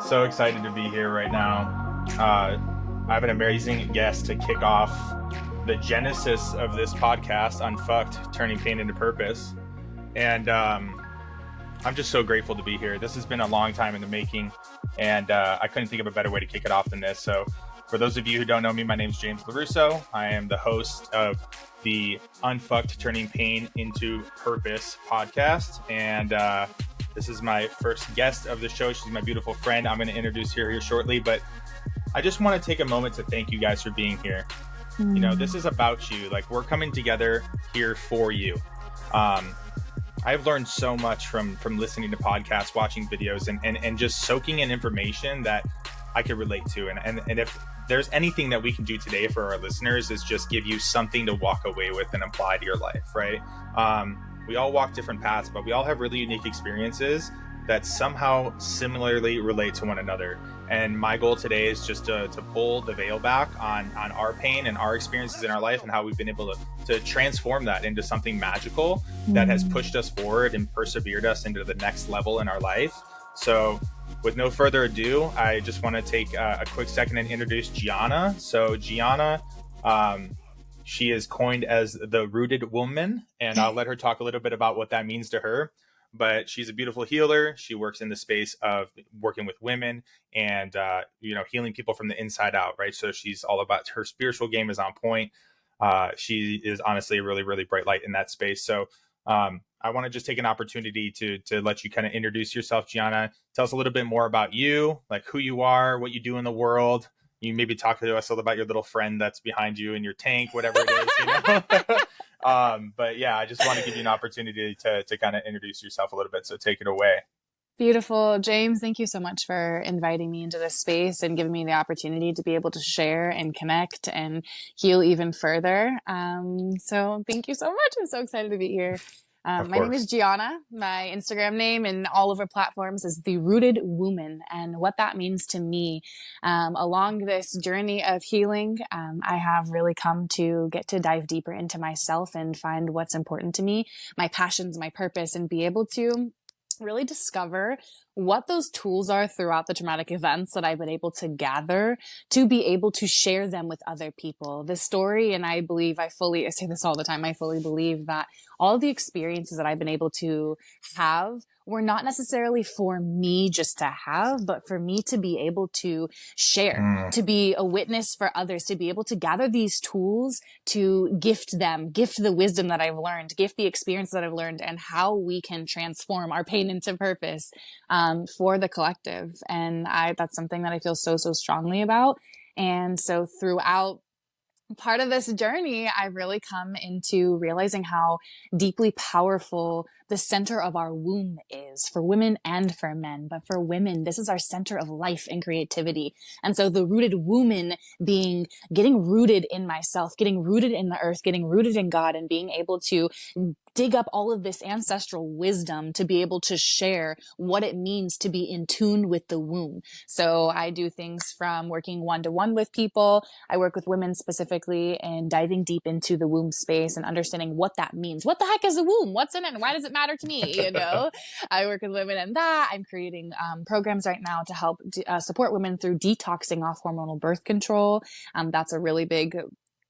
So excited to be here right now. I have an amazing guest to kick off the genesis of this podcast, Unfucked, Turning Pain into Purpose. And I'm just so grateful to be here. This has been a long time in the making, and I couldn't think of a better way to kick it off than this. So for those of you who don't know me, my name is James LaRusso. I am the host of the Unfucked, Turning Pain into Purpose podcast. And this is my first guest of the show. She's my beautiful friend. I'm going to introduce her here shortly, but I just want to take a moment to thank you guys for being here. You know, this is about you. Like, we're coming together here for you. I've learned so much from listening to podcasts, watching videos, and just soaking in information that I could relate to. And if there's anything that we can do today for our listeners, is just give you something to walk away with and apply to your life, right? We all walk different paths, but we all have really unique experiences that somehow similarly relate to one another. And my goal today is just to pull the veil back on our pain and our experiences in our life, and how we've been able to transform that into something magical that has pushed us forward and persevered us into the next level in our life. So with no further ado, I just want to take a quick second and introduce Gianna. So Gianna, she is coined as the rooted woman, and I'll let her talk a little bit about what that means to her. But she's a beautiful healer. She works in the space of working with women and, healing people from the inside out, right? So she's all about, her spiritual game is on point. She is honestly a really, really bright light in that space. So I want to just take an opportunity to let you kind of introduce yourself, Gianna. Tell us a little bit more about you, like who you are, what you do in the world. You maybe talk to us a little about your little friend that's behind you in your tank, whatever it is, you know? But yeah, I just want to give you an opportunity to kind of introduce yourself a little bit. So take it away. Beautiful. James, thank you so much for inviting me into this space and giving me the opportunity to be able to share and connect and heal even further. So thank you so much. I'm so excited to be here. My name is Gianna. My Instagram name and all of our platforms is The Rooted Woman. And what that means to me, along this journey of healing, I have really come to get to dive deeper into myself and find what's important to me, my passions, my purpose, and be able to really discover what those tools are throughout the traumatic events that I've been able to gather to be able to share them with other people. This story, and I say this all the time, I fully believe that all the experiences that I've been able to have were not necessarily for me just to have, but for me to be able to share, to be a witness for others, to be able to gather these tools, to gift them, gift the wisdom that I've learned, gift the experience that I've learned, and how we can transform our pain into purpose for the collective. And that's something that I feel so strongly about. And so throughout part of this journey, I've really come into realizing how deeply powerful the center of our womb is for women and for men. But for women, this is our center of life and creativity. And so the rooted woman being getting rooted in myself, getting rooted in the earth, getting rooted in God, and being able to dig up all of this ancestral wisdom to be able to share what it means to be in tune with the womb. So I do things from working one-to-one with people. I work with women specifically and diving deep into the womb space and understanding what that means. What the heck is a womb? What's in it? And why does it matter to me? You know, I work with women in that. I'm creating programs right now to help support women through detoxing off hormonal birth control. That's a really big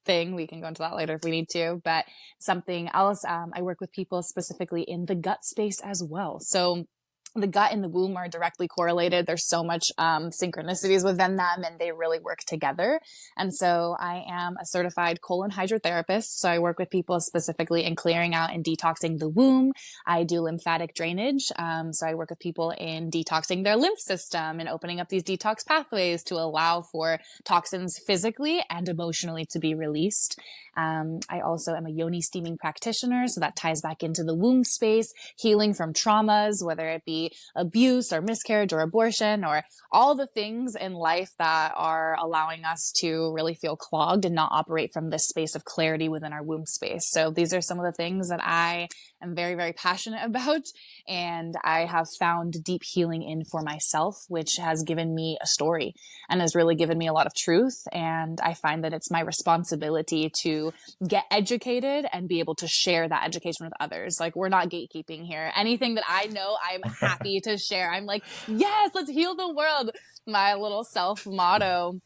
thing. We can go into that later if we need to, but something else, I work with people specifically in the gut space as well. So the gut and the womb are directly correlated. There's so much synchronicities within them, and they really work together. And so I am a certified colon hydrotherapist. So I work with people specifically in clearing out and detoxing the womb. I do lymphatic drainage. So I work with people in detoxing their lymph system and opening up these detox pathways to allow for toxins physically and emotionally to be released. I also am a yoni steaming practitioner. So that ties back into the womb space, healing from traumas, whether it be be abuse or miscarriage or abortion or all the things in life that are allowing us to really feel clogged and not operate from this space of clarity within our womb space. So these are some of the things that I am very, very passionate about, and I have found deep healing in for myself, which has given me a story and has really given me a lot of truth. And I find that it's my responsibility to get educated and be able to share that education with others. Like, we're not gatekeeping here. Anything that I know, I'm happy to share. I'm like, yes, let's heal the world. My little self motto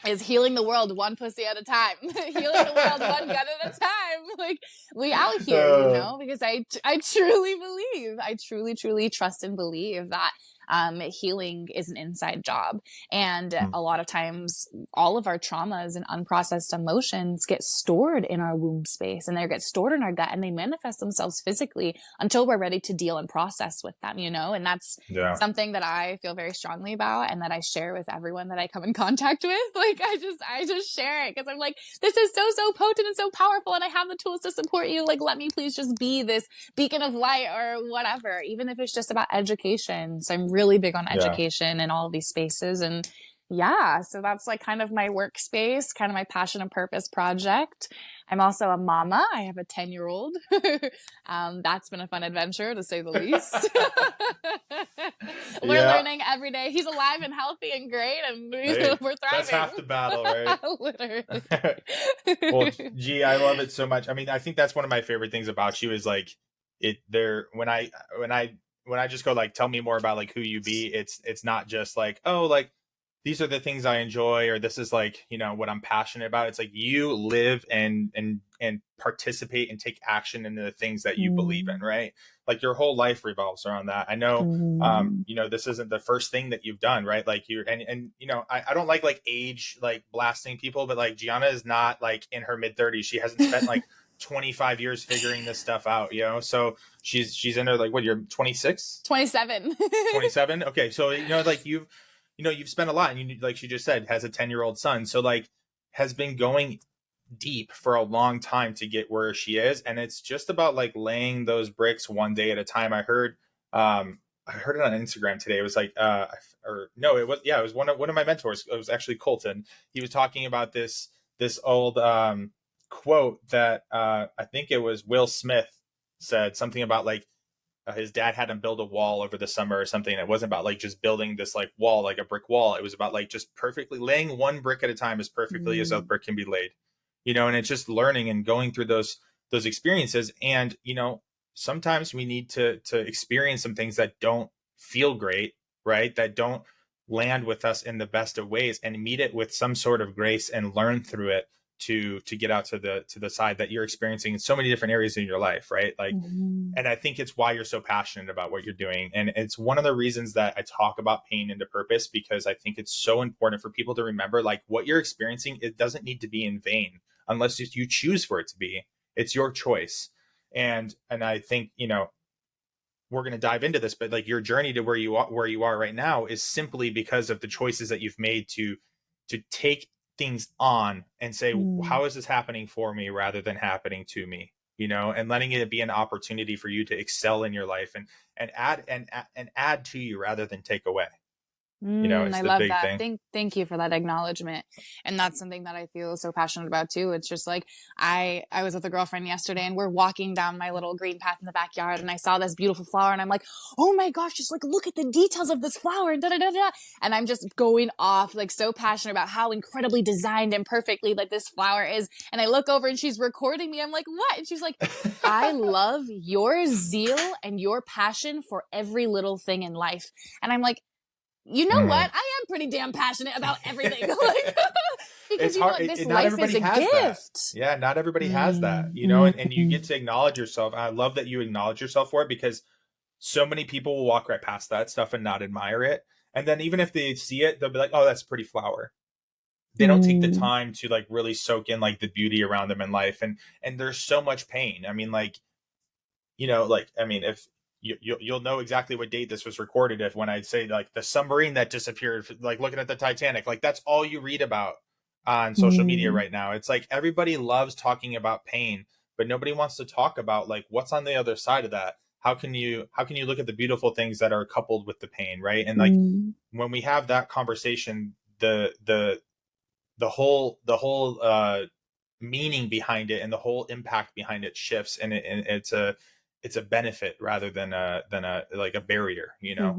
is healing the world one pussy at a time. Healing the world one gut at a time. Like, we out here, you know, because I truly believe, I truly trust and believe that healing is an inside job. And a lot of times, all of our traumas and unprocessed emotions get stored in our womb space, and they get stored in our gut, and they manifest themselves physically until we're ready to deal and process with them, you know? And that's something that I feel very strongly about, and that I share with everyone that I come in contact with. Like, I just share it because I'm like, this is so potent and so powerful, and I have the tools to support you. Like, let me please just be this beacon of light or whatever, even if it's just about education. So I'm really big on education in all of these spaces. And yeah, so that's like kind of my workspace, kind of my passion and purpose project. I'm also a mama. I have a 10-year-old. That's been a fun adventure, to say the least. We're learning every day. He's alive and healthy and great, and we're thriving. That's half the battle, right? Literally. Well, gee, I love it so much. I mean, I think that's one of my favorite things about you is like when I just go like, tell me more about like who you be. It's not just like, oh, like these are the things I enjoy, or this is like, you know, what I'm passionate about. It's like you live and participate and take action into the things that you believe in, right? Like your whole life revolves around that. I know, you know, this isn't the first thing that you've done, right? Like and you know, I don't like age, like blasting people, but like Gianna is not like in her mid-30s. She hasn't spent like 25 years figuring this stuff out, you know? So she's in her, like, what, you're 26? 27. 27? Okay. So, you know, like you've spent a lot, and you, like she just said, has a 10-year-old son. So like has been going deep for a long time to get where she is. And it's just about like laying those bricks one day at a time. I heard it on Instagram today. It was like, it was one of my mentors. It was actually Colton. He was talking about this old, quote that, I think it was Will Smith said something about like, his dad had him build a wall over the summer or something. It wasn't about like just building this like wall, like a brick wall. It was about like just perfectly laying one brick at a time as perfectly as a brick can be laid, you know. And it's just learning and going through those experiences. And, you know, sometimes we need to experience some things that don't feel great, right? That don't land with us in the best of ways, and meet it with some sort of grace and learn through it to get out to the side that you're experiencing in so many different areas in your life, right? Like, and I think it's why you're so passionate about what you're doing. And it's one of the reasons that I talk about pain into purpose, because I think it's so important for people to remember, like, what you're experiencing, it doesn't need to be in vain unless you choose for it to be. It's your choice. And I think, you know, we're going to dive into this, but like your journey to where you are right now is simply because of the choices that you've made to take things on and say, how is this happening for me rather than happening to me, you know, and letting it be an opportunity for you to excel in your life and add to you rather than take away. You know, it's I the love big that. thing. Thank you for that acknowledgement. And that's something that I feel so passionate about too. It's just like, I was with a girlfriend yesterday, and we're walking down my little green path in the backyard, and I saw this beautiful flower, and I'm like, oh my gosh, just like, look at the details of this flower, and da da da da. And I'm just going off, like, so passionate about how incredibly designed and perfectly like this flower is. And I look over and she's recording me. I'm like, what? And she's like, I love your zeal and your passion for every little thing in life. And I'm like, you know what? I am pretty damn passionate about everything. Like, because, It's hard. this not life is everybody a has gift. that. Yeah, not everybody has that, you know, and you get to acknowledge yourself. I love that you acknowledge yourself for it, because so many people will walk right past that stuff and not admire it. And then even if they see it, they'll be like, oh, that's a pretty flower. They don't take the time to like really soak in like the beauty around them in life. And there's so much pain. I mean, like, you know, like, I mean, if you'll know exactly what date this was recorded, if when I say like the submarine that disappeared, like looking at the Titanic, like that's all you read about on social media right now. It's like everybody loves talking about pain, but nobody wants to talk about like what's on the other side of that. how can you look at the beautiful things that are coupled with the pain, right? And like Mm. when we have that conversation, the whole meaning behind it and the whole impact behind it shifts, and it's a benefit rather than a like a barrier, you know.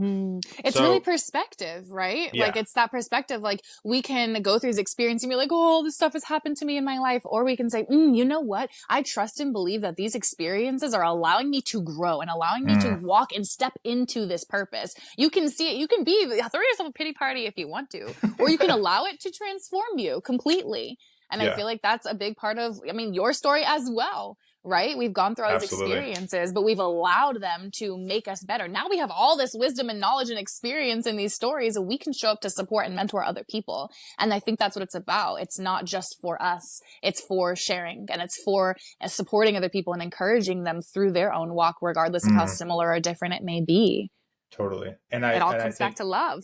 It's really So perspective, right? Like, yeah. it's that perspective. Like, we can go through this experience and be like, oh, this stuff has happened to me in my life. Or we can say, you know what? I trust and believe that these experiences are allowing me to grow and allowing me to Mm, walk and step into this purpose. You can see it. You can throw yourself a pity party if you want to, or you can allow it to transform you completely. And I yeah, feel like that's a big part of, I mean, your story as well, right? We've gone through all these absolutely. experiences, but we've allowed them to make us better. Now we have all this wisdom and knowledge and experience in these stories, and we can show up to support and mentor other people. And I think that's what it's about. It's not just for us, it's for sharing, and it's for supporting other people and encouraging them through their own walk, regardless of how Mm, similar or different it may be. totally. It all And I comes back think to love.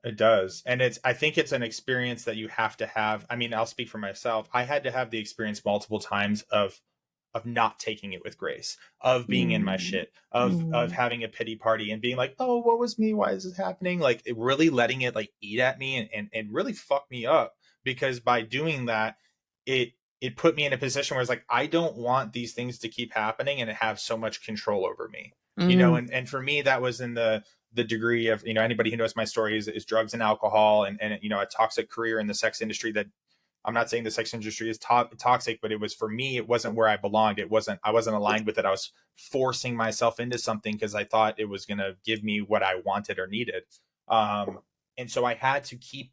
it does. And I think it's an experience that you have to have. I mean, I'll speak for myself. I had to have the experience multiple times of not taking it with grace, of being in my Mm. shit, of Mm. having a pity party and being like, oh, what was me? Why is this happening? Like it really letting it like eat at me and really fuck me up. Because by doing that, it it put me in a position where it's like, I don't want these things to keep happening and have so much control over me. You know, Mm. and for me that was in the degree of, you know, anybody who knows my story is drugs and alcohol and you know, a toxic career in the sex industry that I'm not saying the sex industry is toxic, but it was for me, it wasn't where I belonged. I wasn't aligned with it. I was forcing myself into something because I thought it was going to give me what I wanted or needed. Um, and so I had to keep,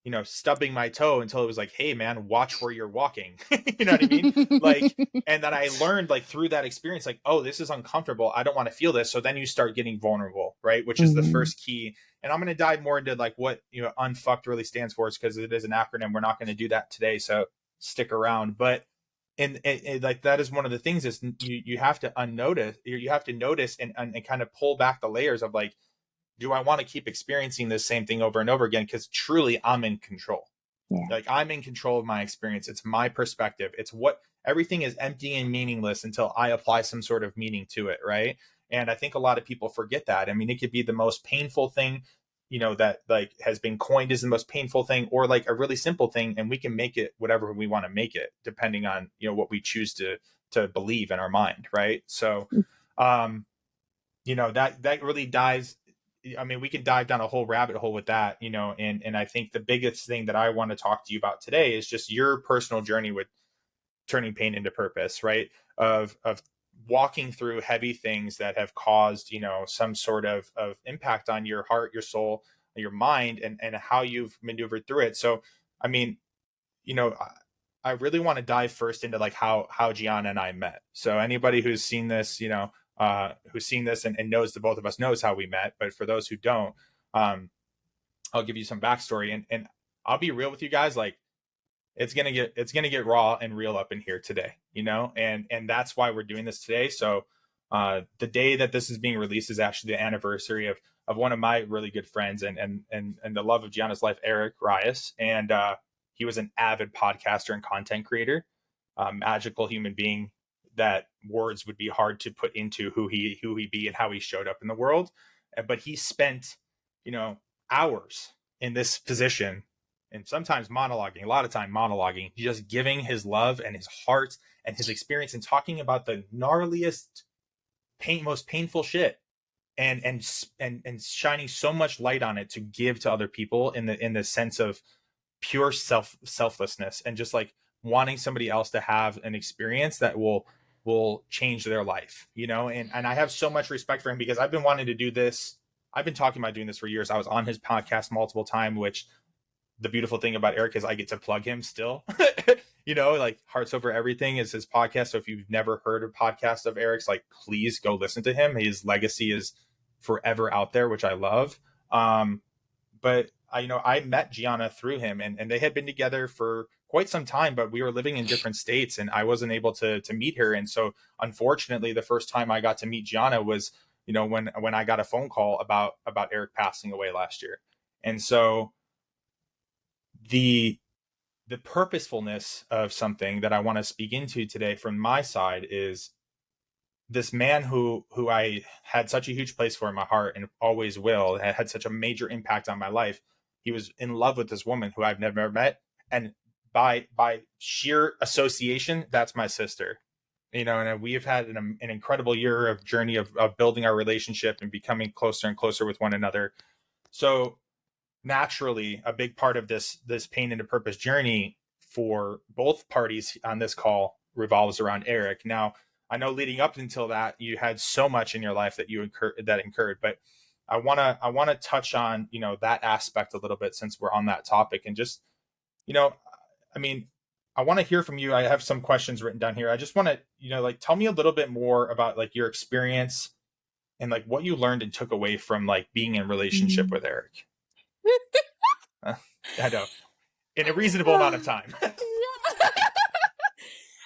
you know, stubbing my toe until it was like, hey man, watch where you're walking. You know what I mean? Like, and then I learned like through that experience, like, oh, this is uncomfortable. I don't want to feel this. So then you start getting vulnerable, right? Which is the Mm. first key. And I'm going to dive more into like what, you know, unfucked really stands for, because it is an acronym. We're not going to do that today. So stick around. But and like that is one of the things is you have to unnotice, you have to notice and kind of pull back the layers of like, do I want to keep experiencing this same thing over and over again? Because truly I'm in control. Yeah. Like I'm in control of my experience. It's my perspective. It's what everything is empty and meaningless until I apply some sort of meaning to it. Right. And I think a lot of people forget that. I mean, it could be the most painful thing, you know, that like has been coined as the most painful thing, or like a really simple thing. And we can make it whatever we want to make it, depending on, you know, what we choose to believe in our mind. Right. So, um, you know, that really dives, I mean, we can dive down a whole rabbit hole with that, you know. And I think the biggest thing that I want to talk to you about today is just your personal journey with turning pain into purpose, right? Of walking through heavy things that have caused, you know, some sort of impact on your heart, your soul, your mind, and how you've maneuvered through it. So I mean, you know, I really want to dive first into like how Gianna and I met. So anybody who's seen this, you know, who's seen this and knows the both of us knows how we met. But for those who don't, um, I'll give you some backstory, and I'll be real with you guys. Like it's gonna get raw and real up in here today, you know, and that's why we're doing this today. So the day that this is being released is actually the anniversary of one of my really good friends and the love of Gianna's life, Eric Rias, and he was an avid podcaster and content creator, magical human being that words would be hard to put into who he be and how he showed up in the world. But he spent, you know, hours in this position and sometimes monologuing, a lot of time monologuing, just giving his love and his heart and his experience and talking about the gnarliest, most painful shit, and shining so much light on it to give to other people in the sense of pure selflessness and just like wanting somebody else to have an experience that will change their life, you know. And I have so much respect for him because I've been wanting to do this. I've been talking about doing this for years. I was on his podcast multiple times, which the beautiful thing about Eric is I get to plug him still. You know, like Hearts Over Everything is his podcast. So if you've never heard a podcast of Eric's, like please go listen to him. His legacy is forever out there, which I love. But you know, I met Gianna through him, and they had been together for quite some time, but we were living in different states, and I wasn't able to meet her. And so, unfortunately, the first time I got to meet Gianna was, you know, when I got a phone call about Eric passing away last year. And so the the purposefulness of something that I want to speak into today from my side is this man who I had such a huge place for in my heart and always will, had such a major impact on my life. He was in love with this woman who I've never met, and by sheer association, that's my sister. You know, and we've had an incredible year of journey of building our relationship and becoming closer and closer with one another. So naturally, a big part of this pain into purpose journey for both parties on this call revolves around Eric. Now, I know leading up until that, you had so much in your life that you incurred, but I want to touch on, you know, that aspect a little bit since we're on that topic, and just, you know, I mean, I want to hear from you. I have some questions written down here. I just want to, you know, like, tell me a little bit more about like your experience and like what you learned and took away from like being in relationship with Eric. I know, in a reasonable amount of time.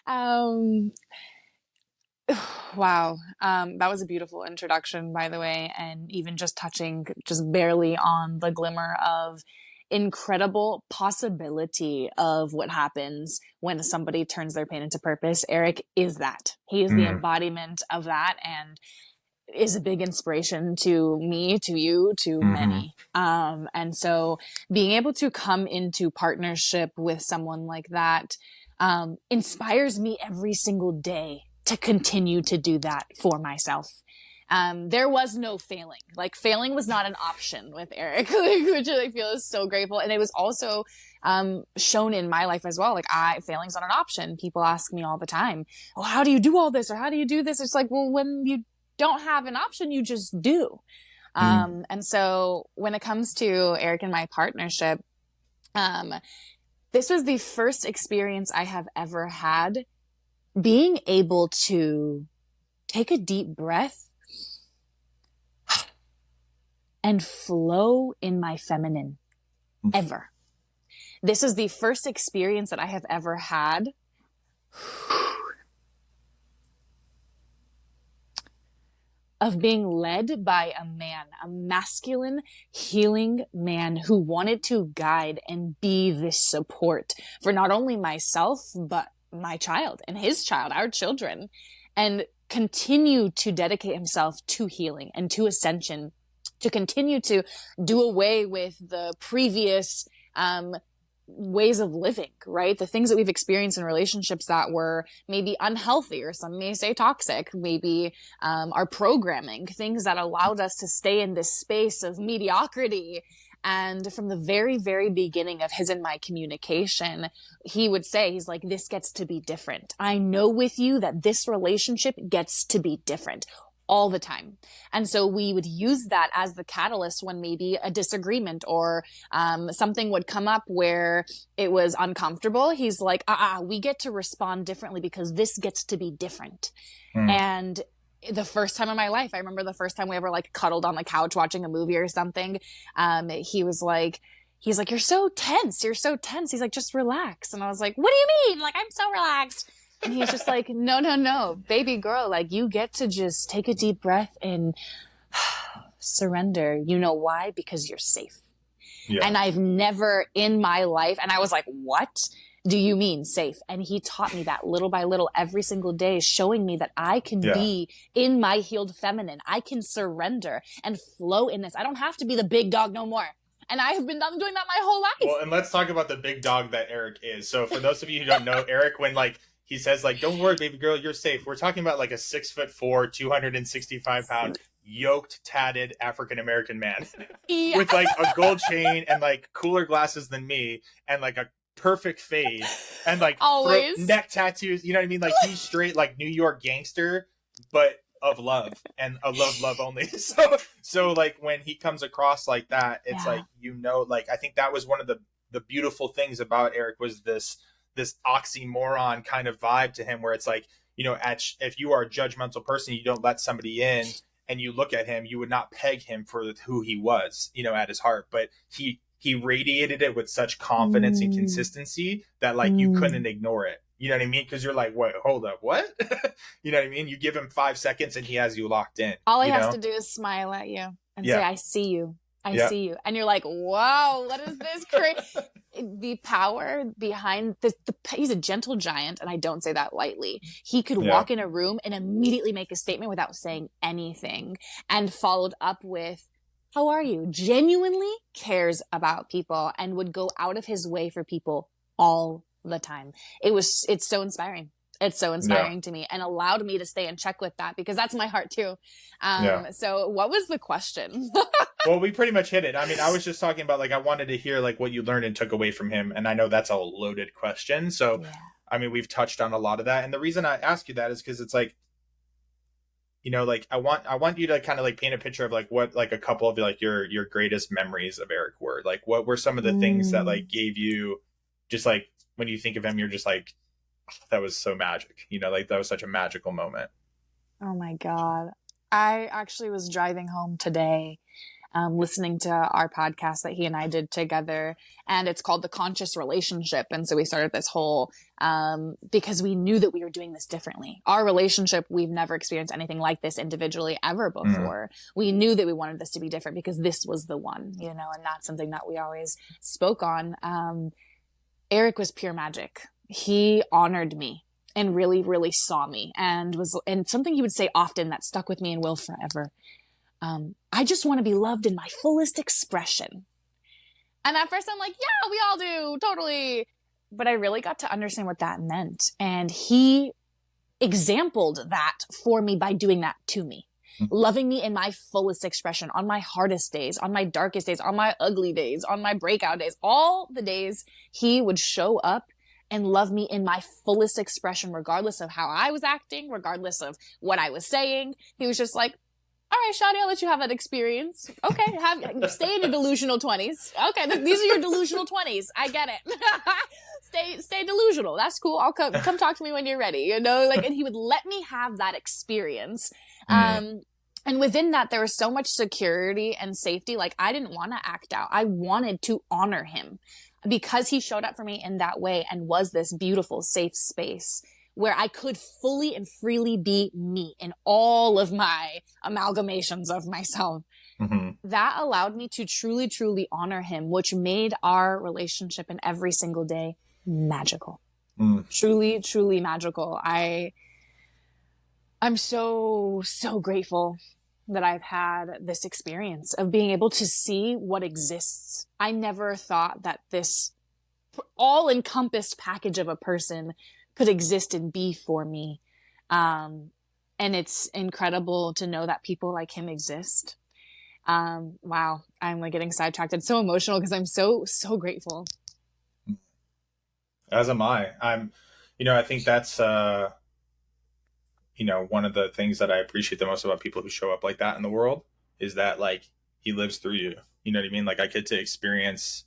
um wow. That was a beautiful introduction, by the way, and even just touching just barely on the glimmer of incredible possibility of what happens when somebody turns their pain into purpose. Eric is that. He is the Mm, embodiment of that, and is a big inspiration to me, to you, to mm-hmm, many. And so being able to come into partnership with someone like that inspires me every single day to continue to do that for myself. There was no failing. Like, failing was not an option with Eric, which I feel is so grateful. And it was also shown in my life as well. Like, failing's not an option. People ask me all the time, "Oh, how do you do all this?" or "How do you do this?" It's like, well, when you don't have an option, you just do. mm, And so when it comes to Eric and my partnership, um, this was the first experience I have ever had being able to take a deep breath and flow in my feminine, ever. This is the first experience that I have ever had of being led by a man, a masculine, healing man who wanted to guide and be this support for not only myself, but my child and his child, our children, and continue to dedicate himself to healing and to ascension, to continue to do away with the previous ways of living, right? The things that we've experienced in relationships that were maybe unhealthy, or some may say toxic, maybe our programming, things that allowed us to stay in this space of mediocrity. And from the very, very beginning of his and my communication, he would say, he's like, "This gets to be different. I know with you that this relationship gets to be different." All the time. And so we would use that as the catalyst when maybe a disagreement or something would come up where it was uncomfortable. He's like, we get to respond differently because this gets to be different. mm. And the first time in my life, I remember the first time we ever like cuddled on the couch watching a movie or something. He's like, "You're so tense. You're so tense." He's like, "Just relax." And I was like, "What do you mean? Like, I'm so relaxed." And he's just like, "No, no, no, baby girl, like, you get to just take a deep breath and surrender. You know why? Because you're safe." Yeah, And I've never in my life, and I was like, "What do you mean safe?" And he taught me that little by little every single day, showing me that I can yeah. be in my healed feminine. I can surrender and flow in this. I don't have to be the big dog no more. And I have been doing that my whole life. Well, and let's talk about the big dog that Eric is. So for those of you who don't know, Eric, when like he says like, "Don't worry, baby girl, you're safe," we're talking about like a 6'4", 265-pound, yoked, tatted African American man Yeah. with like a gold chain and like cooler glasses than me and like a perfect fade and like Always. neck tattoos. You know what I mean? Like, he's straight like New York gangster, but of love and a love only. So like when he comes across like that, it's Yeah. like, you know, like I think that was one of the beautiful things about Eric was this oxymoron kind of vibe to him, where it's like, you know, if you are a judgmental person, you don't let somebody in and you look at him, you would not peg him for who he was, you know, at his heart. But he radiated it with such confidence and consistency that like you couldn't ignore it. You know what I mean? Because you're like, "Wait, hold up, what?" You know what I mean? You give him 5 seconds and he has you locked in. All he You has know? to do is smile at you and say, Yeah. "I see you. I see you. And you're like, wow, what is this crazy? The power behind he's a gentle giant, and I don't say that lightly. He could Yeah. walk in a room and immediately make a statement without saying anything, and followed up with, how are you? Genuinely cares about people and would go out of his way for people all the time. It's so inspiring. It's so Yeah. inspiring to me, and allowed me to stay in check with that, because that's my heart too. Yeah. So what was the question? Well, we pretty much hit it. I mean, I was just talking about, like, I wanted to hear, like, what you learned and took away from him. And I know that's a loaded question. So, Yeah. I mean, we've touched on a lot of that. And the reason I ask you that is because it's like, like, I want you to kind of like paint a picture of like what, like, a couple of like your greatest memories of Eric were. Like, what were some of the things that like gave you just like, when you think of him, you're just like, "Oh, that was so magic," like that was such a magical moment. Oh my God. I actually was driving home today, listening to our podcast that he and I did together, and it's called The Conscious Relationship. And so we started this whole, because we knew that we were doing this differently. Our relationship, we've never experienced anything like this individually ever before. We knew that we wanted this to be different because this was the one, and that's something that we always spoke on. Eric was pure magic. He honored me and really, really saw me, and something he would say often that stuck with me and will forever. I just want to be loved in my fullest expression. And at first I'm like, yeah, we all do, totally. But I really got to understand what that meant. And he exampled that for me by doing that to me. Loving me in my fullest expression, on my hardest days, on my darkest days, on my ugly days, on my breakout days, all the days he would show up and love me in my fullest expression, regardless of how I was acting, regardless of what I was saying. He was just like, all right, Shadi, I'll let you have that experience. Okay, stay in your delusional 20s. Okay, these are your delusional 20s. I get it. Stay delusional. That's cool. I'll come talk to me when you're ready. And he would let me have that experience. And within that, there was so much security and safety. Like, I didn't want to act out. I wanted to honor him because he showed up for me in that way and was this beautiful, safe space where I could fully and freely be me in all of my amalgamations of myself. That allowed me to truly, truly honor him, which made our relationship in every single day magical. Truly, truly magical. I'm so, so grateful that I've had this experience of being able to see what exists. I never thought that this all-encompassed package of a person could exist and be for me. And it's incredible to know that people like him exist. Wow. I'm like getting sidetracked. It's so emotional because I'm so, so grateful. As am I. I think that's, one of the things that I appreciate the most about people who show up like that in the world is that, like, he lives through you. You know what I mean? Like, I get to experience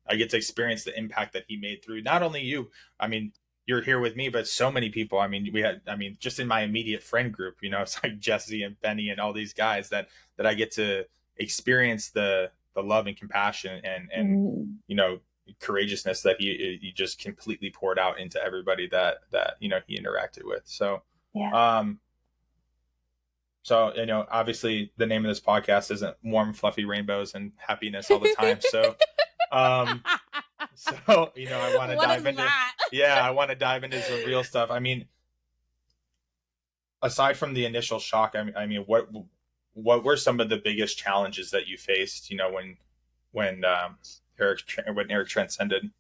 the impact that he made through not only you. I mean, you're here with me, but so many people. I mean, just in my immediate friend group, it's like Jesse and Benny and all these guys that I get to experience the love and compassion and courageousness that he just completely poured out into everybody that he interacted with. So, yeah. So, obviously the name of this podcast isn't warm, fluffy rainbows and happiness all the time. So, I want to dive into, I want to dive into some real stuff. I mean, aside from the initial shock, I mean, what were some of the biggest challenges that you faced, when Eric transcended?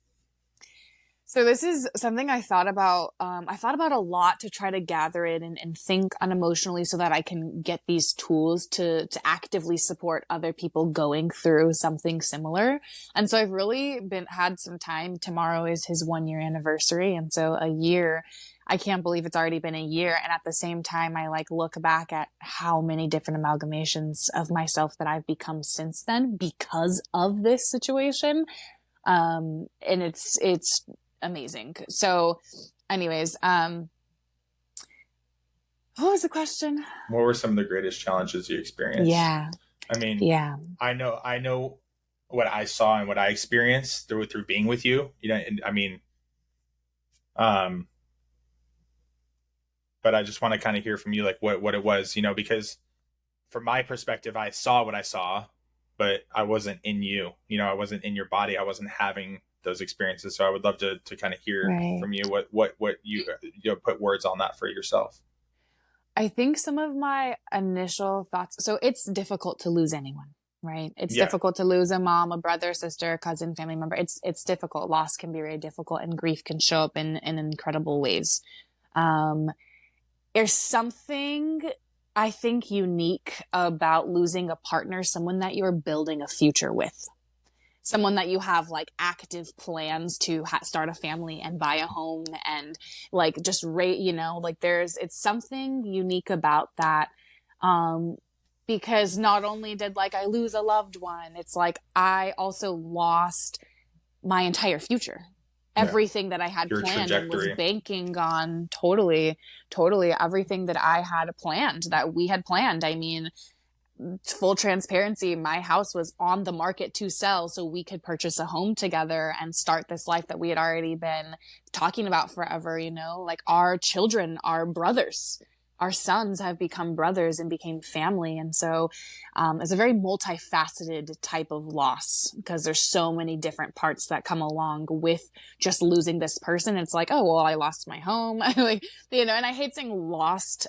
So this is something I thought about. I thought about a lot to try to gather it and think unemotionally so that I can get these tools to actively support other people going through something similar. And so I've really had some time. Tomorrow is his 1-year anniversary. And so a year, I can't believe it's already been a year. And at the same time, I look back at how many different amalgamations of myself that I've become since then because of this situation. And it's amazing. So anyways, what was the question? What were some of the greatest challenges you experienced? Yeah. I mean, I know what I saw and what I experienced through being with you, and I mean, but I just want to kind of hear from you, like what it was, because from my perspective, I saw what I saw, but I wasn't in you. You know, I wasn't in your body. I wasn't having those experiences. So I would love to kind of hear Right. from you what you put words on that for yourself. I think some of my initial thoughts, so it's difficult to lose anyone, right? It's Yeah. difficult to lose a mom, a brother, sister, cousin, family member. It's difficult. Loss can be very difficult, and grief can show up in incredible ways. Um, there's something I think unique about losing a partner, someone that you're building a future with, someone that you have like active plans to start a family and buy a home and like just rate, you know, like it's something unique about that. Um, because not only did like I lose a loved one, it's like I also lost my entire future. Yeah. Everything that I had Your planned and was trajectory. banking on, totally everything that I had planned, that we had planned. I mean, full transparency, my house was on the market to sell so we could purchase a home together and start this life that we had already been talking about forever. You know, like our children are brothers, our sons have become brothers and became family. And so it's a very multifaceted type of loss because there's so many different parts that come along with just losing this person. It's like, oh well, I lost my home. Like, you know, and I hate saying lost,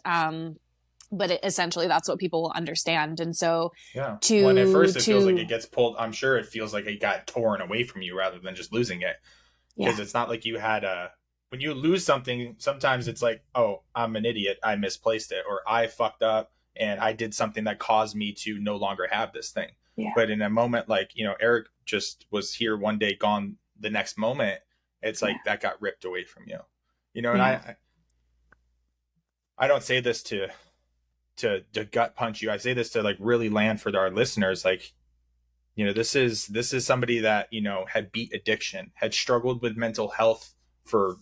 but essentially that's what people will understand. And so Yeah. Well, and at to first it feels like it to gets pulled. I'm sure it feels like it got torn away from you rather than just losing it. Because yeah, it's not like you had a, when you lose something, sometimes it's like, oh, I'm an idiot, I misplaced it, or I fucked up and I did something that caused me to no longer have this thing. yeah, But in a moment like, you know, Eric just was here one day, gone the next moment, it's yeah, like that got ripped away from you. You know, and yeah, I don't say this to gut punch you. I say this to like really land for our listeners. Like, you know, this is somebody that, you know, had beat addiction, had struggled with mental health for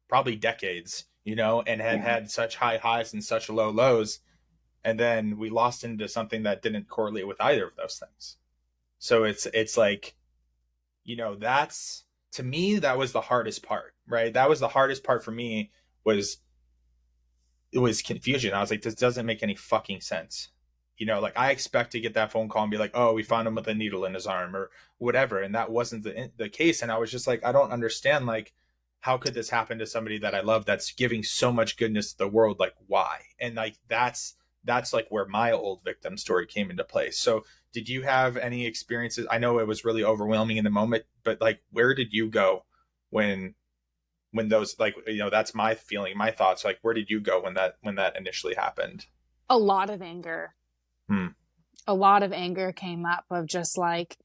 probably decades, you know, and had yeah, had such high highs and such low lows. And then we lost into something that didn't correlate with either of those things. So it's like, you know, that's, to me, that was the hardest part, right? That was the hardest part for me, was it was confusion. I was like, this doesn't make any fucking sense. You know, like I expect to get that phone call and be like, oh, we found him with a needle in his arm or whatever. And that wasn't the case. And I was just like, I don't understand. Like, how could this happen to somebody that I love that's giving so much goodness to the world? Like, why? And like, that's like where my old victim story came into place. So did you have any experiences? I know it was really overwhelming in the moment, but like, where did you go when those, like, you know, that's my feeling, my thoughts, like where did you go when that initially happened? a lot of anger. Hmm. A lot of anger came up of just like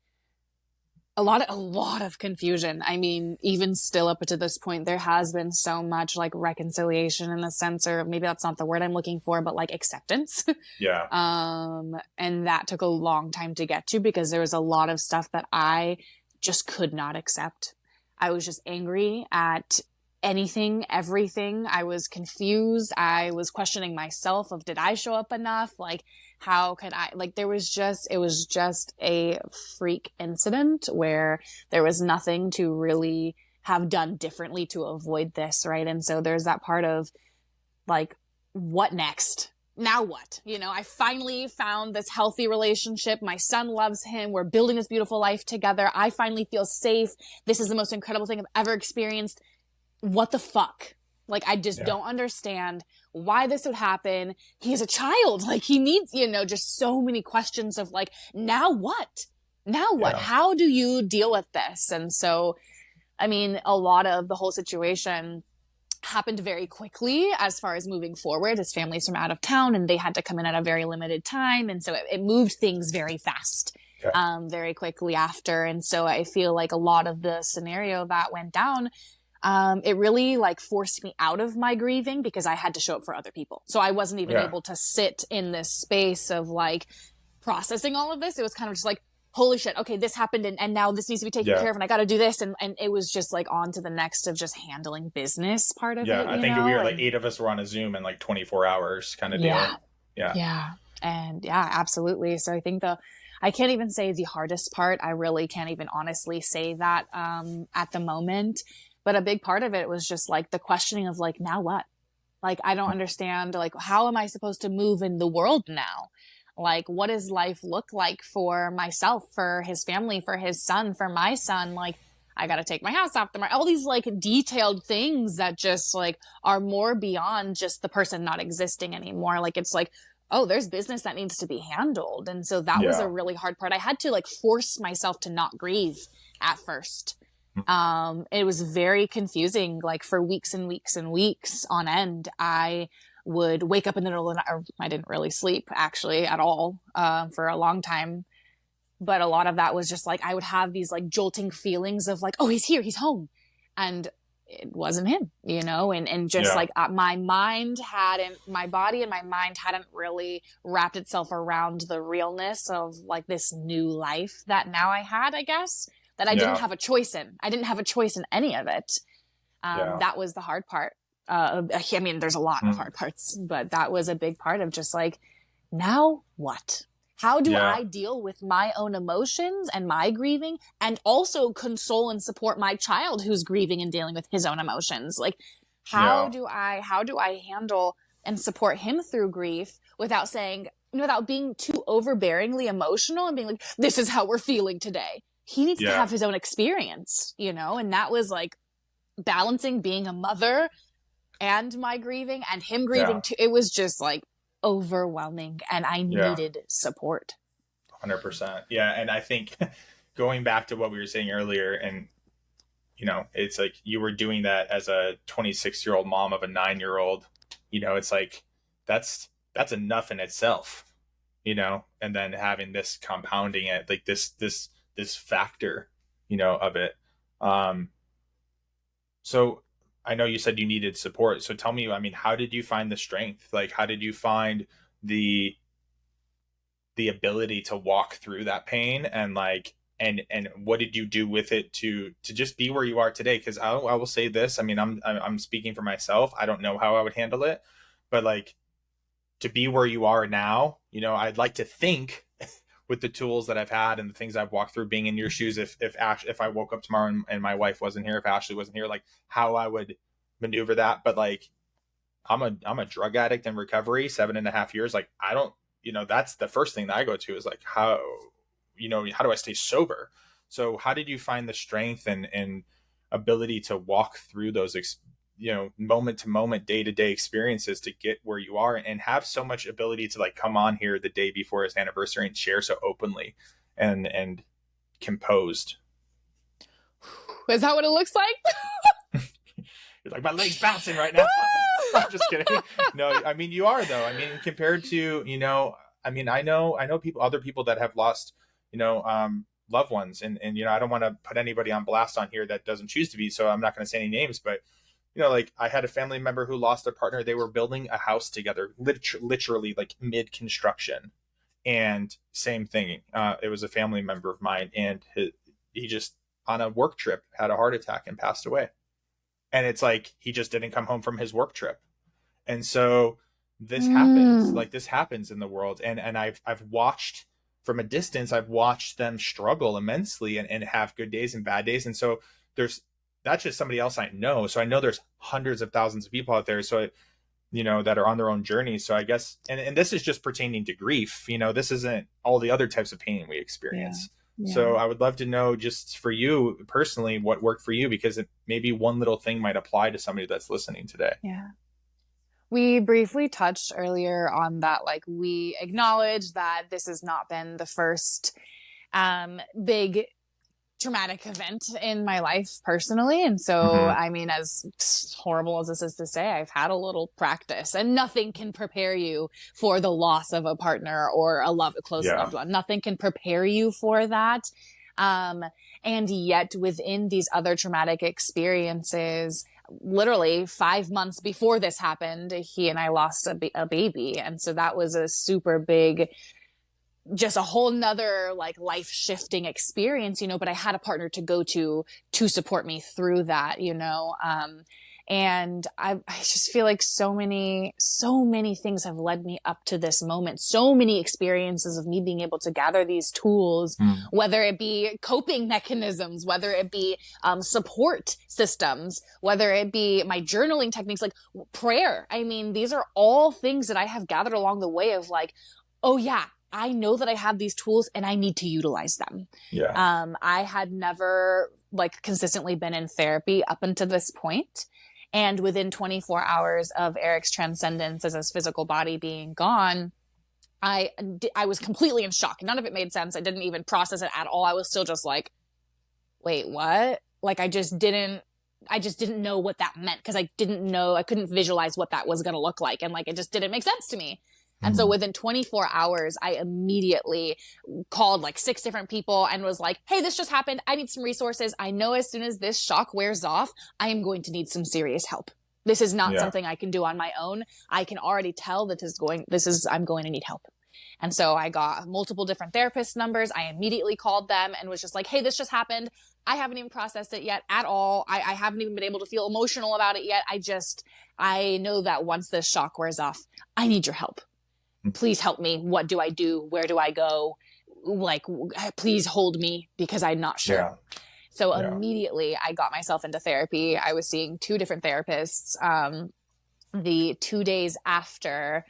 a lot of confusion. I mean, even still up to this point, there has been so much like reconciliation in the sense, or maybe that's not the word I'm looking for, but like acceptance. Yeah. And that took a long time to get to because there was a lot of stuff that I just could not accept. I was just angry at anything, everything. I was confused. I was questioning myself of did I show up enough? Like how could I, like there was just, it was just a freak incident where there was nothing to really have done differently to avoid this, right? And so there's that part of like, what next? Now what? You know, I finally found this healthy relationship. My son loves him. We're building this beautiful life together. I finally feel safe. This is the most incredible thing I've ever experienced. What the fuck? Like, I just Yeah. don't understand why this would happen. He's a child. Like, he needs, you know, just so many questions of like, now what? Now what? Yeah. How do you deal with this? And so, I mean, a lot of the whole situation happened very quickly as far as moving forward. His family's from out of town and they had to come in at a very limited time. And so it moved things very fast, Okay. very quickly after. And so I feel like a lot of the scenario that went down, it really like forced me out of my grieving because I had to show up for other people. So I wasn't even Yeah. able to sit in this space of like processing all of this. It was kind of just like, holy shit, okay, this happened and now this needs to be taken Yeah. care of and I got to do this. And it was just like on to the next of just handling business part of Yeah. it, I you think we know? were like And 8 of us were on a Zoom in like 24 hours kind of yeah, deal. Yeah. yeah. And yeah, absolutely. So I think I can't even say the hardest part. I really can't even honestly say that at the moment. But a big part of it was just like the questioning of like, now what? Like, I don't understand. Like, how am I supposed to move in the world now? Like, what does life look like for myself, for his family, for his son, for my son? Like, I got to take my house off the market. All these like detailed things that just like are more beyond just the person not existing anymore. Like, it's like, oh, there's business that needs to be handled. And so that was a Yeah. really hard part. I had to like force myself to not grieve at first. It was very confusing. Like for weeks and weeks and weeks on end, I would wake up in the middle of the night, or I didn't really sleep actually at all, for a long time. But a lot of that was just like, I would have these like jolting feelings of like, oh, he's here, he's home. And it wasn't him, you know? And just Yeah. like my body and my mind hadn't really wrapped itself around the realness of like this new life that now I had, I guess, that I didn't Yeah. have a choice in. I didn't have a choice in any of it. Yeah. That was the hard part. I mean, there's a lot of hard parts, but that was a big part of just like, now what? How do Yeah. I deal with my own emotions and my grieving, and also console and support my child who's grieving and dealing with his own emotions? Like, how Yeah. do I handle and support him through grief without saying, without being too overbearingly emotional and being like, this is how we're feeling today. He needs to Yeah. have his own experience, you know? And that was like balancing being a mother and my grieving and him grieving Yeah. too. It was just like overwhelming, and I Yeah. needed support. 100%. Yeah. And I think going back to what we were saying earlier, and, it's like you were doing that as a 26-year-old mom of a 9-year-old, it's like, that's enough in itself, and then having this compounding it, like this factor, of it. So I know you said you needed support. So tell me, I mean, how did you find the strength? Like, how did you find the ability to walk through that pain, and like, and what did you do with it to just be where you are today? Because I will say this. I mean, I'm speaking for myself. I don't know how I would handle it, but like, to be where you are now, I'd like to think with the tools that I've had and the things I've walked through, being in your shoes, if I woke up tomorrow and my wife wasn't here, if Ashley wasn't here, like how I would maneuver that. But like, I'm a drug addict in recovery, 7.5 years. Like, I don't, that's the first thing that I go to is like, how do I stay sober? So how did you find the strength and ability to walk through those moment to moment, day to day experiences to get where you are, and have so much ability to like come on here the day before his anniversary and share so openly and composed? Is that what it looks like? You're like, my leg's bouncing right now. I'm just kidding. No, I mean, you are though. I mean, compared to, I mean, I know other people that have lost, loved ones, and I don't want to put anybody on blast on here that doesn't choose to be, so I'm not going to say any names, but like, I had a family member who lost their partner. They were building a house together, literally like mid construction, and same thing. It was a family member of mine, and he just on a work trip had a heart attack and passed away. And it's like, he just didn't come home from his work trip. And so this happens, like this happens in the world. And I've watched from a distance, I've watched them struggle immensely and have good days and bad days. And so that's just somebody else I know. So I know there's hundreds of thousands of people out there. So, that are on their own journey. So I guess, and this is just pertaining to grief, this isn't all the other types of pain we experience. Yeah. So I would love to know, just for you personally, what worked for you, because maybe one little thing might apply to somebody that's listening today. Yeah. We briefly touched earlier on that, like, we acknowledge that this has not been the first big traumatic event in my life personally. And so, I mean, as horrible as this is to say, I've had a little practice, and nothing can prepare you for the loss of a partner or a close loved one. Nothing can prepare you for that. And yet within these other traumatic experiences, literally 5 months before this happened, he and I lost a baby. And so that was a super big, just a whole nother like life shifting experience, but I had a partner to go to support me through that, and I just feel like so many things have led me up to this moment. So many experiences of me being able to gather these tools, whether it be coping mechanisms, whether it be support systems, whether it be my journaling techniques, like prayer. I mean, these are all things that I have gathered along the way of like, oh yeah, I know that I have these tools and I need to utilize them. Yeah. I had never like consistently been in therapy up until this point. And within 24 hours of Eric's transcendence as his physical body being gone, I was completely in shock. None of it made sense. I didn't even process it at all. I was still just like, wait, what? Like I just didn't know what that meant, because I couldn't visualize what that was going to look like. And like, it just didn't make sense to me. And so within 24 hours, I immediately called like 6 different people and was like, hey, this just happened. I need some resources. I know as soon as this shock wears off, I am going to need some serious help. This is not something I can do on my own. I can already tell that I'm going to need help. And so I got multiple different therapist numbers. I immediately called them and was just like, hey, this just happened. I haven't even processed it yet at all. I haven't even been able to feel emotional about it yet. I know that once this shock wears off, I need your help. Please help me. What do I do? Where do I go? Like, please hold me, because I'm not sure. Yeah. So immediately I got myself into therapy. I was seeing 2 different therapists. The 2 days after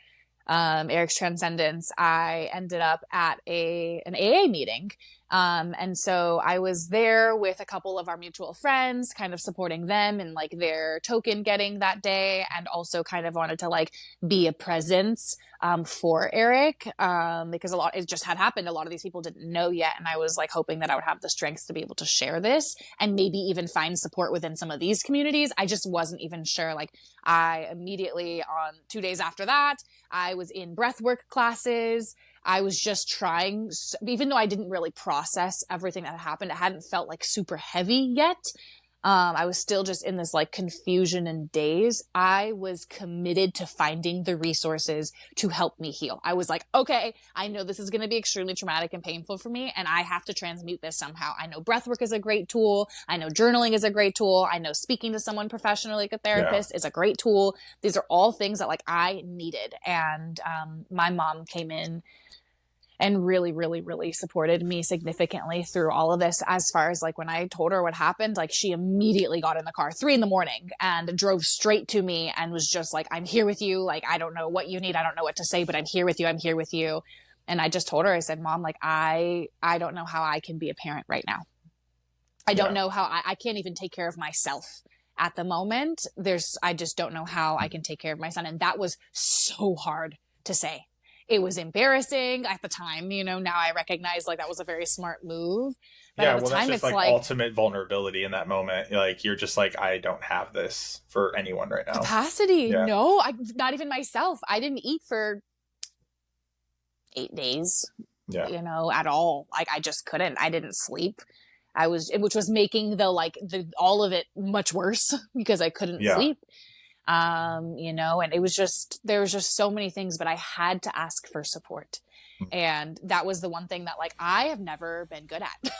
Eric's transcendence, I ended up at an AA meeting. And so I was there with a couple of our mutual friends, kind of supporting them in like their token getting that day, and also kind of wanted to like be a presence for Eric, because it just had happened. A lot of these people didn't know yet. And I was like hoping that I would have the strength to be able to share this and maybe even find support within some of these communities. I just wasn't even sure. Like I immediately, on 2 days after that, I was in breathwork classes. I was just trying, even though I didn't really process everything that had happened, it hadn't felt like super heavy yet. I was still just in this like confusion and daze. I was committed to finding the resources to help me heal. I was like, okay, I know this is going to be extremely traumatic and painful for me, and I have to transmute this somehow. I know breathwork is a great tool. I know journaling is a great tool. I know speaking to someone professionally, like a therapist, is a great tool. These are all things that like I needed. And my mom came in and really, really, really supported me significantly through all of this. As far as like when I told her what happened, like she immediately got in the car 3 a.m. and drove straight to me and was just like, I'm here with you. Like, I don't know what you need. I don't know what to say, but I'm here with you. I'm here with you. And I just told her, I said, Mom, like, I don't know how I can be a parent right now. I don't know how I can't even take care of myself at the moment. I just don't know how I can take care of my son. And that was so hard to say. It was embarrassing at the time, now I recognize like that was a very smart move. But at the time, that's just like ultimate vulnerability in that moment. Like you're just like, I don't have this for anyone right now. Capacity. Yeah. No, not even myself. I didn't eat for 8 days, at all. Like I just couldn't. I didn't sleep. Which was making all of it much worse because I couldn't sleep. And it was there was just so many things, but I had to ask for support. And that was the one thing that like, I have never been good at.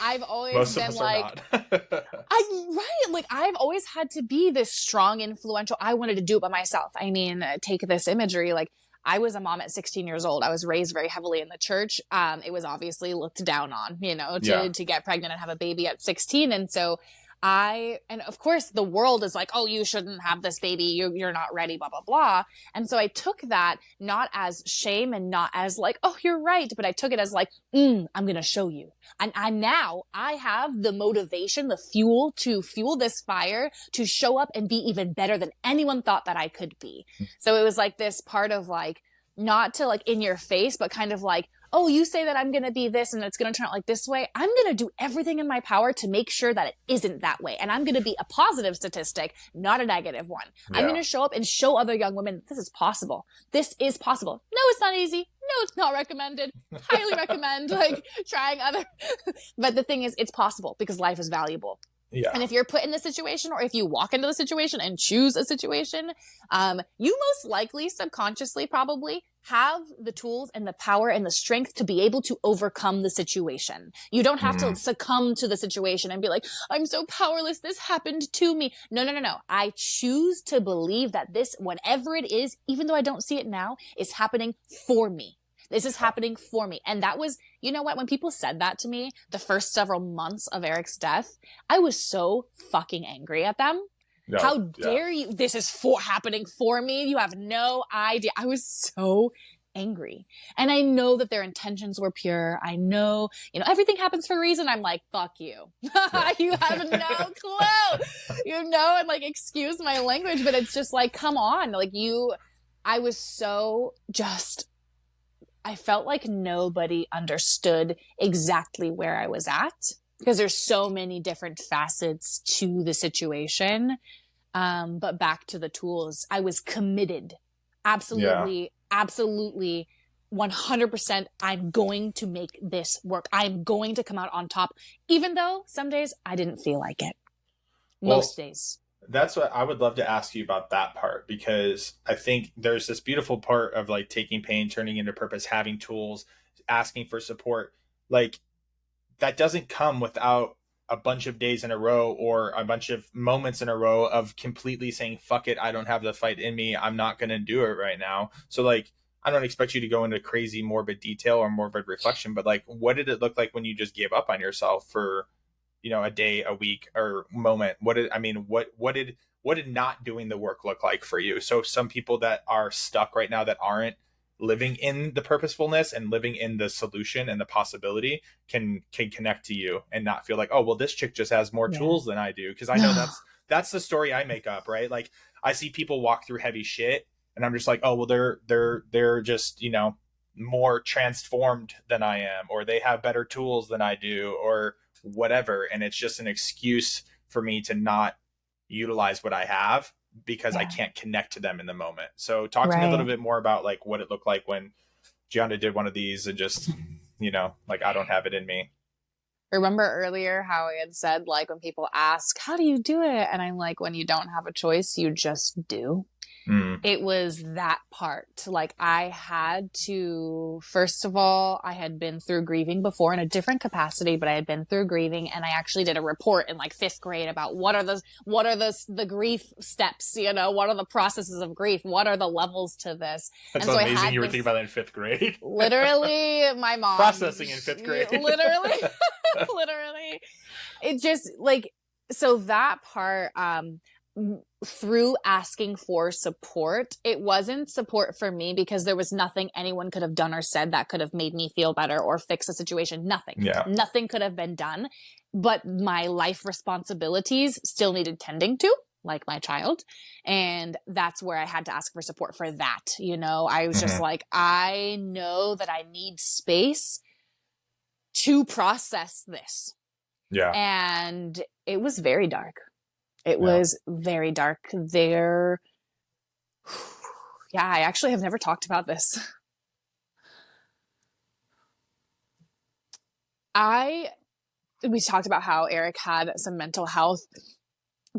I've always been like, I've always had to be this strong, influential. I wanted to do it by myself. I mean, take this imagery. Like I was a mom at 16 years old. I was raised very heavily in the church. It was obviously looked down on, to get pregnant and have a baby at 16. And so and of course the world is like, oh, you shouldn't have this baby. You're not ready, blah, blah, blah. And so I took that not as shame and not as like, oh, you're right. But I took it as like, I'm going to show you. And now I have the motivation, the fuel to fuel this fire to show up and be even better than anyone thought that I could be. So it was like this part of like, not to like in your face, but kind of like, oh, you say that I'm going to be this and it's going to turn out like this way. I'm going to do everything in my power to make sure that it isn't that way. And I'm going to be a positive statistic, not a negative one. Yeah. I'm going to show up and show other young women this is possible. This is possible. No, it's not easy. No, it's not recommended. Highly recommend like trying other. But the thing is, it's possible because life is valuable. Yeah. And if you're put in the situation, or if you walk into the situation and choose a situation, you most likely subconsciously probably have the tools and the power and the strength to be able to overcome the situation. You don't have to succumb to the situation and be like, I'm so powerless. This happened to me. No. I choose to believe that this, whatever it is, even though I don't see it now, is happening for me. This is happening for me. And that was, you know what? When people said that to me, the first several months of Eric's death, I was so fucking angry at them. No, how dare you? This is happening for me. You have no idea. I was so angry. And I know that their intentions were pure. I know, everything happens for a reason. I'm like, fuck you. Yeah. You have no clue, and like, excuse my language, but it's just like, come on. Like I was so just, I felt like nobody understood exactly where I was at because there's so many different facets to the situation. But back to the tools, I was committed. Yeah. Absolutely, absolutely 100%. I'm going to make this work. I'm going to come out on top, even though some days I didn't feel like it. Well, Most days. that's what I would love to ask you about, that part, because I think there's this beautiful part of like taking pain, turning into purpose, having tools, asking for support. Like, that doesn't come without a bunch of days in a row or a bunch of moments in a row of completely saying, fuck it, I don't have the fight in me. I'm not going to do it right now. So, like, I don't expect you to go into crazy morbid detail or morbid reflection, but like, what did it look like when you just gave up on yourself for, a day, a week, or moment? What did not doing the work look like for you? So some people that are stuck right now, that aren't living in the purposefulness and living in the solution and the possibility, can connect to you and not feel like, oh, well, this chick just has more Yeah. tools than I do. Because I know that's the story I make up, right? Like, I see people walk through heavy shit and I'm just like, oh, well, they're just, more transformed than I am, or they have better tools than I do, or whatever. And it's just an excuse for me to not utilize what I have because I can't connect to them in the moment. So talk to me a little bit more about like what it looked like when Gianna did one of these and just, like, I don't have it in me. Remember earlier how I had said, like, when people ask, how do you do it? And I'm like, when you don't have a choice, you just do. It was that part. Like, I had to, first of all, I had been through grieving before in a different capacity, but I had been through grieving, and I actually did a report in like 5th grade about what are the grief steps, what are the processes of grief? What are the levels to this? That's and so so amazing. I had You were this, thinking about that in 5th grade. literally my mom Processing in 5th grade. literally literally it just like, so that part, through asking for support, it wasn't support for me because there was nothing anyone could have done or said that could have made me feel better or fix the situation. Nothing could have been done, but my life responsibilities still needed tending to, like my child. And that's where I had to ask for support for that. I was just like, I know that I need space to process this. Yeah. And it was very dark. It was very dark there. Yeah, I actually have never talked about this. We talked about how Eric had some mental health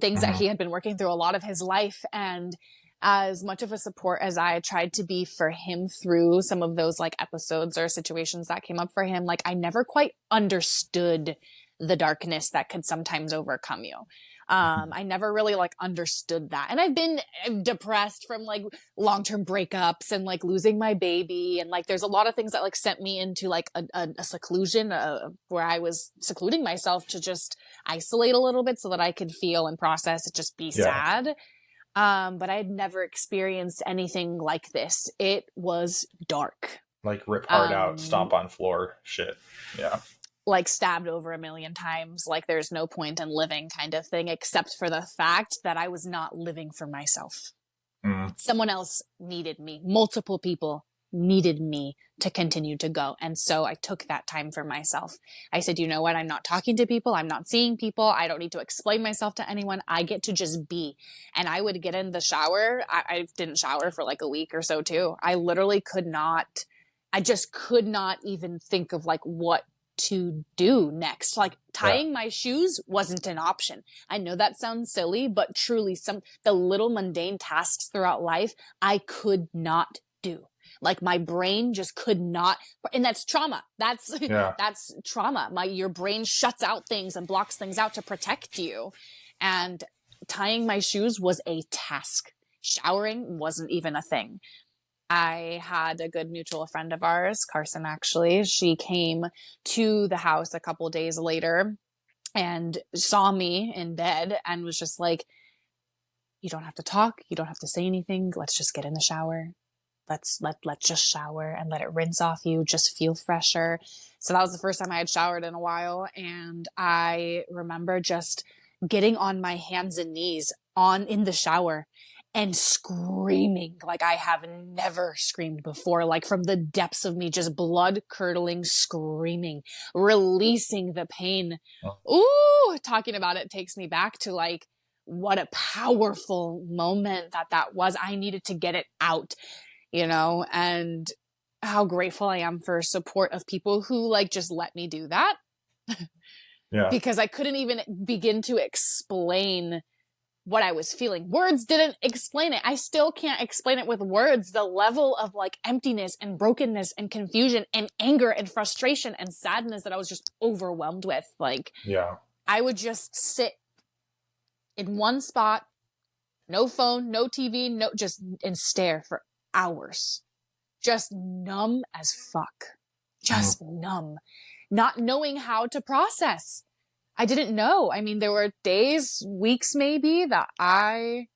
things that he had been working through a lot of his life. And as much of a support as I tried to be for him through some of those like episodes or situations that came up for him, like, I never quite understood the darkness that could sometimes overcome you. I never really like understood that. And I've been depressed from like long-term breakups and like losing my baby. And like, there's a lot of things that like sent me into like a seclusion, where I was secluding myself to just isolate a little bit so that I could feel and process, just be sad. But I had never experienced anything like this. It was dark. Like, rip heart out, stomp on floor shit. Yeah. Like stabbed over a million times, like there's no point in living kind of thing, except for the fact that I was not living for myself. Someone else needed me. Multiple people needed me to continue to go. And so I took that time for myself. I said, you know what? I'm not talking to people. I'm not seeing people. I don't need to explain myself to anyone. I get to just be. And I would get in the shower. I didn't shower for like a week or so too. I literally I just could not even think of like what to do next. Like, tying my shoes wasn't an option. I know that sounds silly, but truly the little mundane tasks throughout life, I could not do. Like, my brain just could not, and that's trauma. That's trauma. Your brain shuts out things and blocks things out to protect you. And tying my shoes was a task. Showering wasn't even a thing. I had a good mutual friend of ours, Carson, actually. She came to the house a couple days later and saw me in bed and was just like, you don't have to talk. You don't have to say anything. Let's just get in the shower. let's just shower and let it rinse off you, just feel fresher. So that was the first time I had showered in a while, and I remember just getting on my hands and knees on in the shower and screaming like I have never screamed before, like from the depths of me, just blood curdling screaming, releasing the pain. Oh, Ooh, talking about it takes me back to like what a powerful moment that was. I needed to get it out, and how grateful I am for support of people who like just let me do that, yeah. because I couldn't even begin to explain what I was feeling. Words didn't explain it. I still can't explain it with words. The level of like emptiness and brokenness and confusion and anger and frustration and sadness that I was just overwhelmed with. Like, Yeah. I would just sit in one spot, no phone, no TV, and stare for hours. Just numb as fuck. Just numb. Not knowing how to process. I didn't know. I mean, there were days, weeks maybe, that I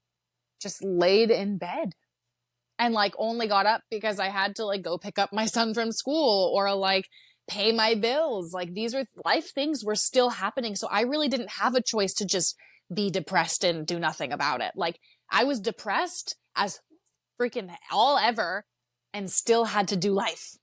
just laid in bed and like only got up because I had to like go pick up my son from school or like pay my bills. Like these were life things were still happening. So I really didn't have a choice to just be depressed and do nothing about it. Like I was depressed as freaking all ever and still had to do life.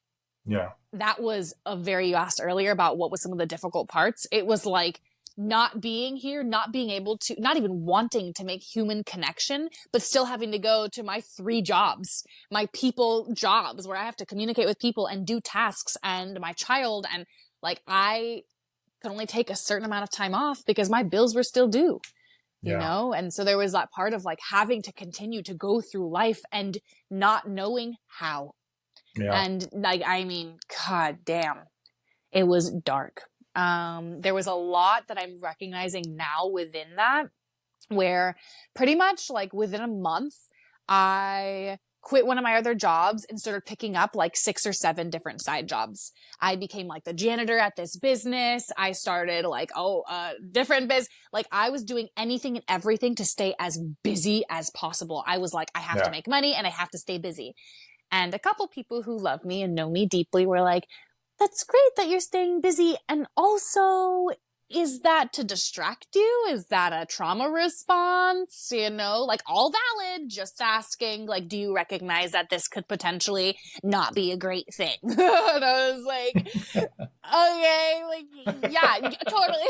Yeah. That was you asked earlier about what was some of the difficult parts. It was like not being here, not being able to, not even wanting to make human connection, but still having to go to my 3 jobs, my people jobs where I have to communicate with people and do tasks, and my child. And like, I could only take a certain amount of time off because my bills were still due, Yeah. And so there was that part of like having to continue to go through life and not knowing how. Yeah. And like, I mean, god damn, it was dark. There was a lot that I'm recognizing now within that, where pretty much like within a month, I quit one of my other jobs and started picking up like 6 or 7 different side jobs. I became like the janitor at this business. I started like, different biz. Like I was doing anything and everything to stay as busy as possible. I was like, I have to Yeah. make money and I have to stay busy. And a couple people who love me and know me deeply were like, that's great that you're staying busy. And also, is that to distract you? Is that a trauma response? Like all valid, just asking, like, do you recognize that this could potentially not be a great thing? And I was like, okay, like, yeah, totally.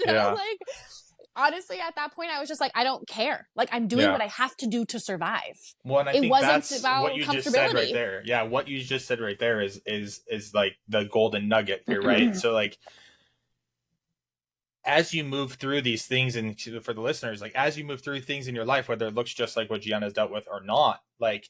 Yeah. Like, honestly, at that point, I was just like, I don't care. Like, I'm doing Yeah. what I have to do to survive. Well, and I It think wasn't that's what about you just said right comfortability. there. Yeah, what you just said right there is like the golden nugget here, right? So like as you move through these things, and for the listeners, like as you move through things in your life, whether it looks just like what Gianna's dealt with or not, like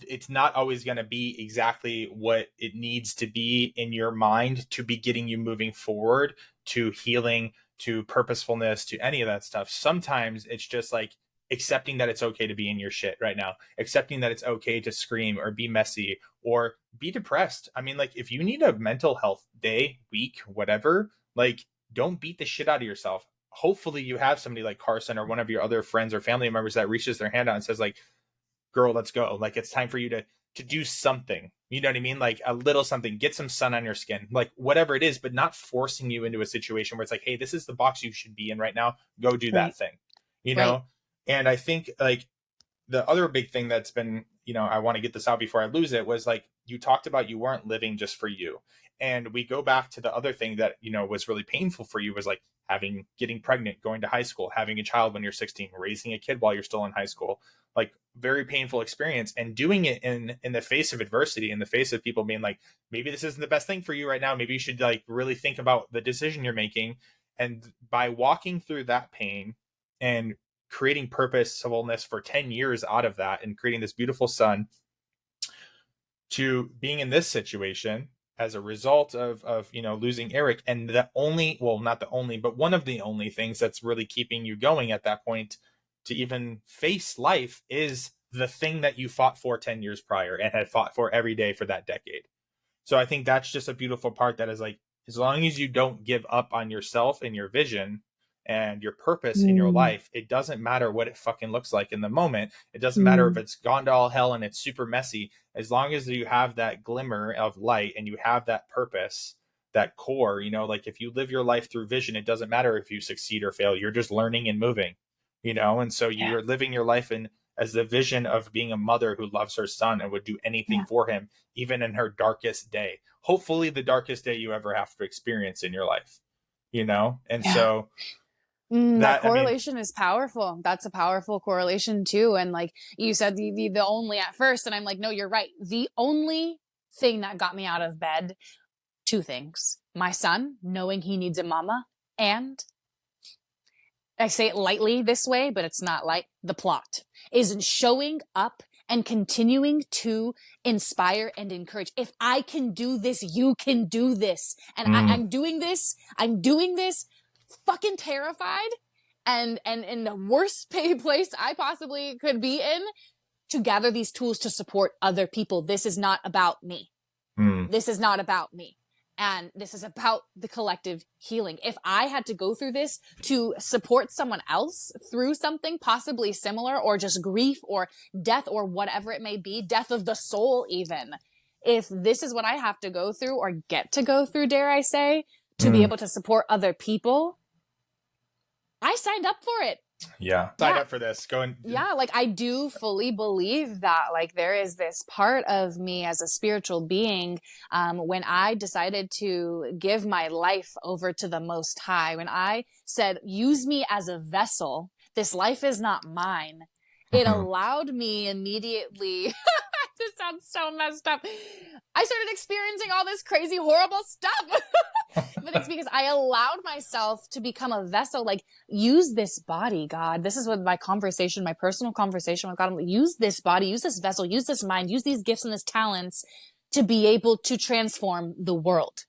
it's not always going to be exactly what it needs to be in your mind to be getting you moving forward to healing, to purposefulness, to any of that stuff. Sometimes it's just like accepting that it's okay to be in your shit right now, accepting that it's okay to scream or be messy or be depressed. I mean, like if you need a mental health day, week, whatever, like don't beat the shit out of yourself. Hopefully you have somebody like Carson or one of your other friends or family members that reaches their hand out and says like, girl, let's go. Like it's time for you to do something. You know what I mean? Like a little something, get some sun on your skin, like whatever it is, but not forcing you into a situation where it's like, hey, this is the box you should be in right now. Go do that Right. thing, you Right. know? And I think like the other big thing that's been, I want to get this out before I lose it, was like you talked about you weren't living just for you. And we go back to the other thing that, was really painful for you was like getting pregnant, going to high school, having a child when you're 16, raising a kid while you're still in high school, like very painful experience, and doing it in the face of adversity, in the face of people being like, maybe this isn't the best thing for you right now. Maybe you should like really think about the decision you're making. And by walking through that pain and creating purposefulness for 10 years out of that and creating this beautiful son, to being in this situation as a result of losing Eric. And not the only, but one of the only things that's really keeping you going at that point to even face life is the thing that you fought for 10 years prior and had fought for every day for that decade. So I think that's just a beautiful part, that is like, as long as you don't give up on yourself and your vision, and your purpose in your Mm. life, it doesn't matter what it fucking looks like in the moment. It doesn't matter if Mm. it's gone to all hell and it's super messy. As long as you have that glimmer of light and you have that purpose, that core, like if you live your life through vision, it doesn't matter if you succeed or fail. You're just learning and moving, and so Yeah. you're living your life in as the vision of being a mother who loves her son and would do anything Yeah. for him, even in her darkest day. Hopefully the darkest day you ever have to experience in your life, And Yeah. so That that, I mean, correlation is powerful. That's a powerful correlation too. And like you said, the only at first, and I'm like, no, you're right. The only thing that got me out of bed, two things: my son knowing he needs a mama, and I say it lightly this way, but it's not light. The plot is showing up and continuing to inspire and encourage. If I can do this, you can do this. And I'm doing this. I'm doing this fucking terrified and in the worst place I possibly could be in, to gather these tools to support other people. This is not about me. This is not about me. And this is about the collective healing. If I had to go through this to support someone else through something possibly similar, or just grief or death or whatever it may be, death of the soul even, if this is what I have to go through or get to go through, dare I say, to be able to support other people, I signed up for it. Signed up for this. Yeah, like I do fully believe that like there is this part of me as a spiritual being, when I decided to give my life over to the Most High, when I said, use me as a vessel, this life is not mine, it allowed me immediately this sounds so messed up. I started experiencing all this crazy, horrible stuff. But it's because I allowed myself to become a vessel. Like, use this body, God. This is what my personal conversation with God, use this body, use this vessel, use this mind, use these gifts and these talents to be able to transform the world.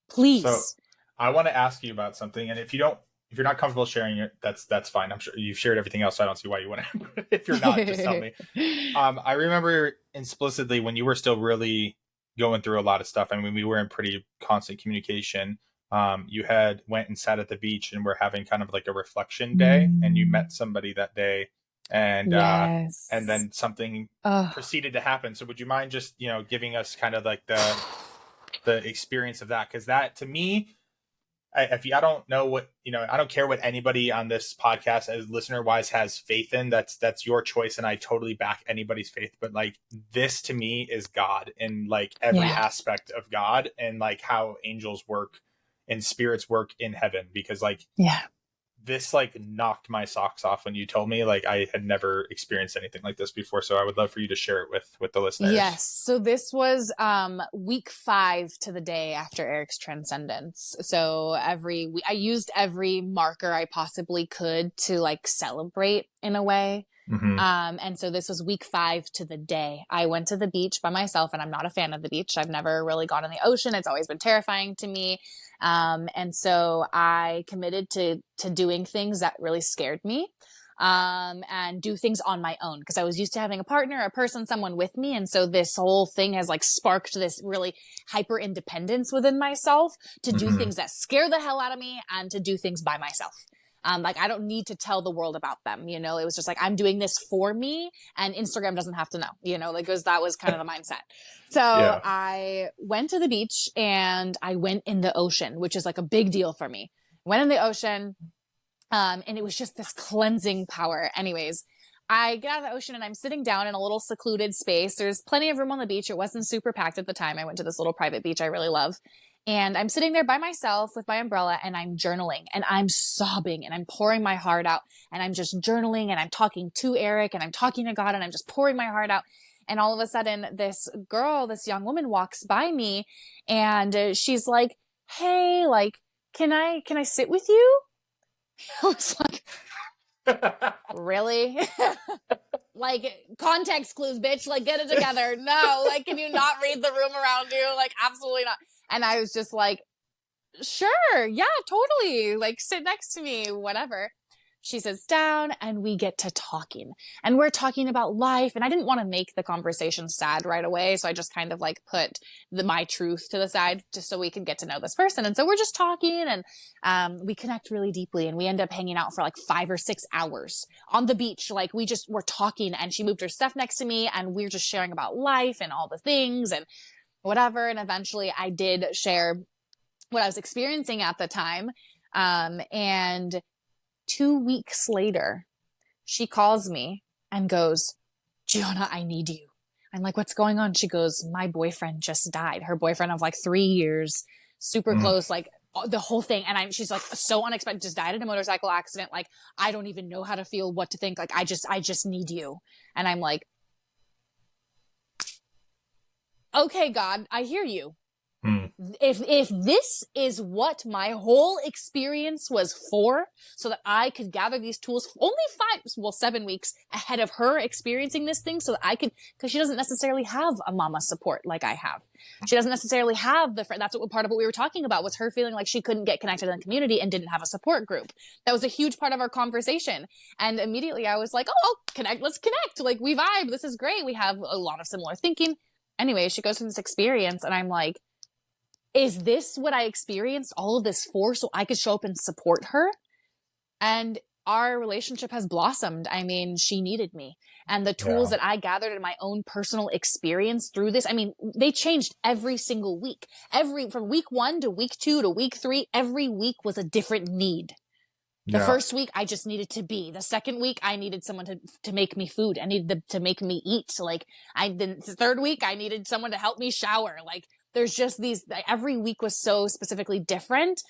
Please. So I want to ask you about something. And if you're not comfortable sharing it, that's fine. I'm sure you've shared everything else. So I don't see why you want to. If you're not, just tell me. I remember explicitly when you were still really going through a lot of stuff. I mean, we were in pretty constant communication. You had went and sat at the beach and were having kind of like a reflection day, and you met somebody that day, and yes. And then something proceeded to happen. So would you mind just giving us kind of like the experience of that? Because that, to me, I don't know what, I don't care what anybody on this podcast as listener wise has faith in. That's your choice. And I totally back anybody's faith. But like, this to me is God, in like every aspect of God, and like how angels work and spirits work in heaven. Because like, this like knocked my socks off when you told me. Like, I had never experienced anything like this before. So I would love for you to share it with the listeners. Yes. So this was week 5 to the day after Eric's transcendence. So I used every marker I possibly could to like celebrate in a way. And so this was week 5 to the day. I went to the beach by myself, and I'm not a fan of the beach. I've never really gone in the ocean. It's always been terrifying to me. And so I committed to doing things that really scared me, and do things on my own, because I was used to having a partner, a person, someone with me. And so this whole thing has like sparked this really hyper independence within myself to do things that scare the hell out of me, and to do things by myself. Like, I don't need to tell the world about them. It was just like, I'm doing this for me, and Instagram doesn't have to know, that was kind of the mindset. So I went to the beach and I went in the ocean, which is like a big deal for me. Went in the ocean. And it was just this cleansing power. Anyways, I get out of the ocean and I'm sitting down in a little secluded space. There's plenty of room on the beach. It wasn't super packed at the time. I went to this little private beach I really love. And I'm sitting there by myself with my umbrella, and I'm journaling, and I'm sobbing, and I'm pouring my heart out, and I'm just journaling, and I'm talking to Eric, and I'm talking to God, and I'm just pouring my heart out. And all of a sudden, this young woman walks by me, and she's like, "Hey, like, can I sit with you?" I was like, really? Like, context clues, bitch. Like, get it together. No, like, can you not read the room around you? Like, absolutely not. And I was just like, sure, yeah, totally. Like, sit next to me, whatever. she sits down and we get to talking, and we're talking about life. And I didn't want to make the conversation sad right away. So I just kind of like put my truth to the side just so we could get to know this person. And so we're just talking, and we connect really deeply, and we end up hanging out for like 5 or 6 hours on the beach. Like we just were talking, and she moved her stuff next to me, and we're just sharing about life and all the things and whatever. And eventually I did share what I was experiencing at the time. And 2 weeks later, she calls me and goes, Gianna, I need you. I'm like, what's going on? She goes, my boyfriend just died. Her boyfriend of like 3 years, super close, like the whole thing. And she's like, so unexpected, just died in a motorcycle accident. Like, I don't even know how to feel, what to think. Like, I just need you. And I'm like, okay, God, I hear you. If this is what my whole experience was for, so that I could gather these tools only 7 weeks ahead of her experiencing this thing, so that I could, because she doesn't necessarily have a mama support like I have. She doesn't necessarily have that's what part of what we were talking about, was her feeling like she couldn't get connected in the community and didn't have a support group. That was a huge part of our conversation. And immediately I was like, oh, let's connect. Like, we vibe. This is great. We have a lot of similar thinking. Anyway, she goes through this experience, and I'm like, is this what I experienced all of this for, so I could show up and support her? And our relationship has blossomed. I mean, she needed me. And the tools that I gathered in my own personal experience through this, I mean, they changed every single week. From week 1 to week 2 to week 3, every week was a different need. The first week, I just needed to be. The second week, I needed someone to make me food. I needed them to make me eat. Like, the third week, I needed someone to help me shower. Like, there's just every week was so specifically different.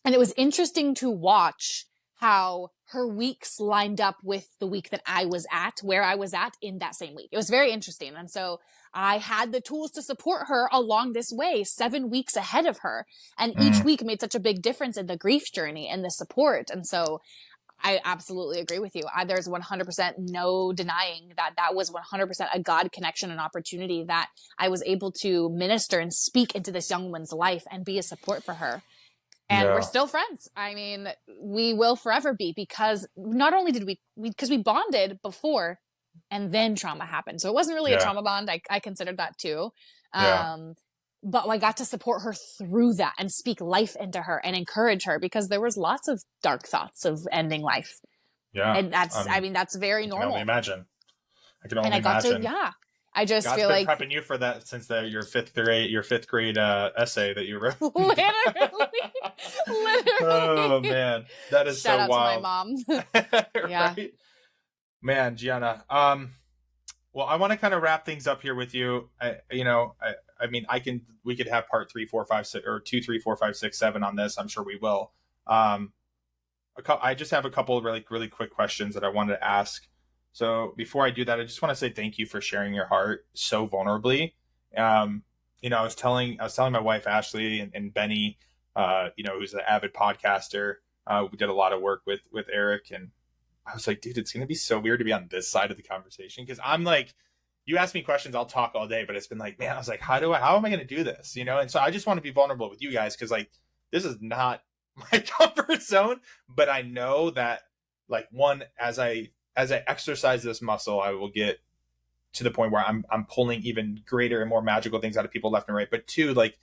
And it was interesting to watch how her weeks lined up with the week that I was at, where I was at in that same week. It was very interesting. And so I had the tools to support her along this way, 7 weeks ahead of her. And each week made such a big difference in the grief journey and the support. And so I absolutely agree with you. There's 100% no denying that was 100% a God connection and opportunity, that I was able to minister and speak into this young woman's life and be a support for her. And we're still friends. I mean, we will forever be, because not only did because we bonded before and then trauma happened. So it wasn't really a trauma bond. I considered that too. But I got to support her through that and speak life into her and encourage her, because there was lots of dark thoughts of ending life. Yeah. And that's very normal. I can only imagine. I just God's feel been like prepping you for that since your fifth grade essay that you wrote. Literally. Oh man, that is Shout so out wild. to my mom. Yeah. Right? Man, Gianna. Well, I want to kind of wrap things up here with you. We could have part 3, 4, 5, 6, or 2, 3, 4, 5, 6, 7 on this. I'm sure we will. I just have a couple of really quick questions that I wanted to ask. So before I do that, I just want to say thank you for sharing your heart so vulnerably. I was telling my wife Ashley and Benny, who's an avid podcaster. We did a lot of work with Eric, and I was like, dude, it's gonna be so weird to be on this side of the conversation, because I'm like, you ask me questions, I'll talk all day, but it's been like, man, I was like, how am I gonna do this? And so I just want to be vulnerable with you guys, because like, this is not my comfort zone, but I know that, like, one, as I exercise this muscle, I will get to the point where I'm pulling even greater and more magical things out of people left and right. But two, like,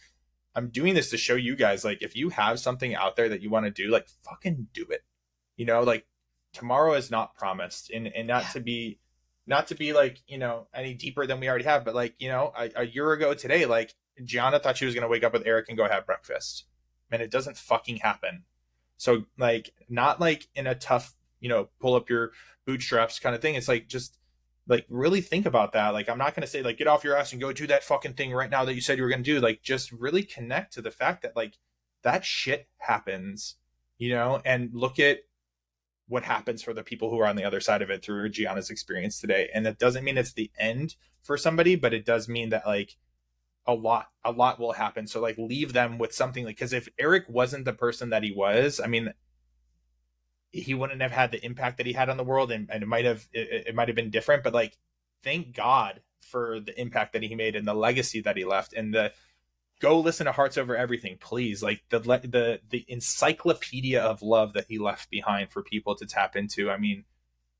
I'm doing this to show you guys, like, if you have something out there that you want to do, like, fucking do it. Like, tomorrow is not promised, and not to be like, any deeper than we already have, but like, a year ago today, like, Gianna thought she was going to wake up with Eric and go have breakfast, and it doesn't fucking happen. So, like, not like in a tough, pull up your bootstraps kind of thing. It's like, just like, really think about that. Like, I'm not going to say, like, get off your ass and go do that fucking thing right now that you said you were going to do. Like, just really connect to the fact that, like, that shit happens, and look at what happens for the people who are on the other side of it through Gianna's experience today. And that doesn't mean it's the end for somebody, but it does mean that, like, a lot will happen. So, like, leave them with something, like, because if Eric wasn't the person that he was, I mean, he wouldn't have had the impact that he had on the world, and it might have been different, but, like, thank God for the impact that he made and the legacy that he left and the go listen to Hearts Over Everything, please. Like the encyclopedia of love that he left behind for people to tap into. I mean,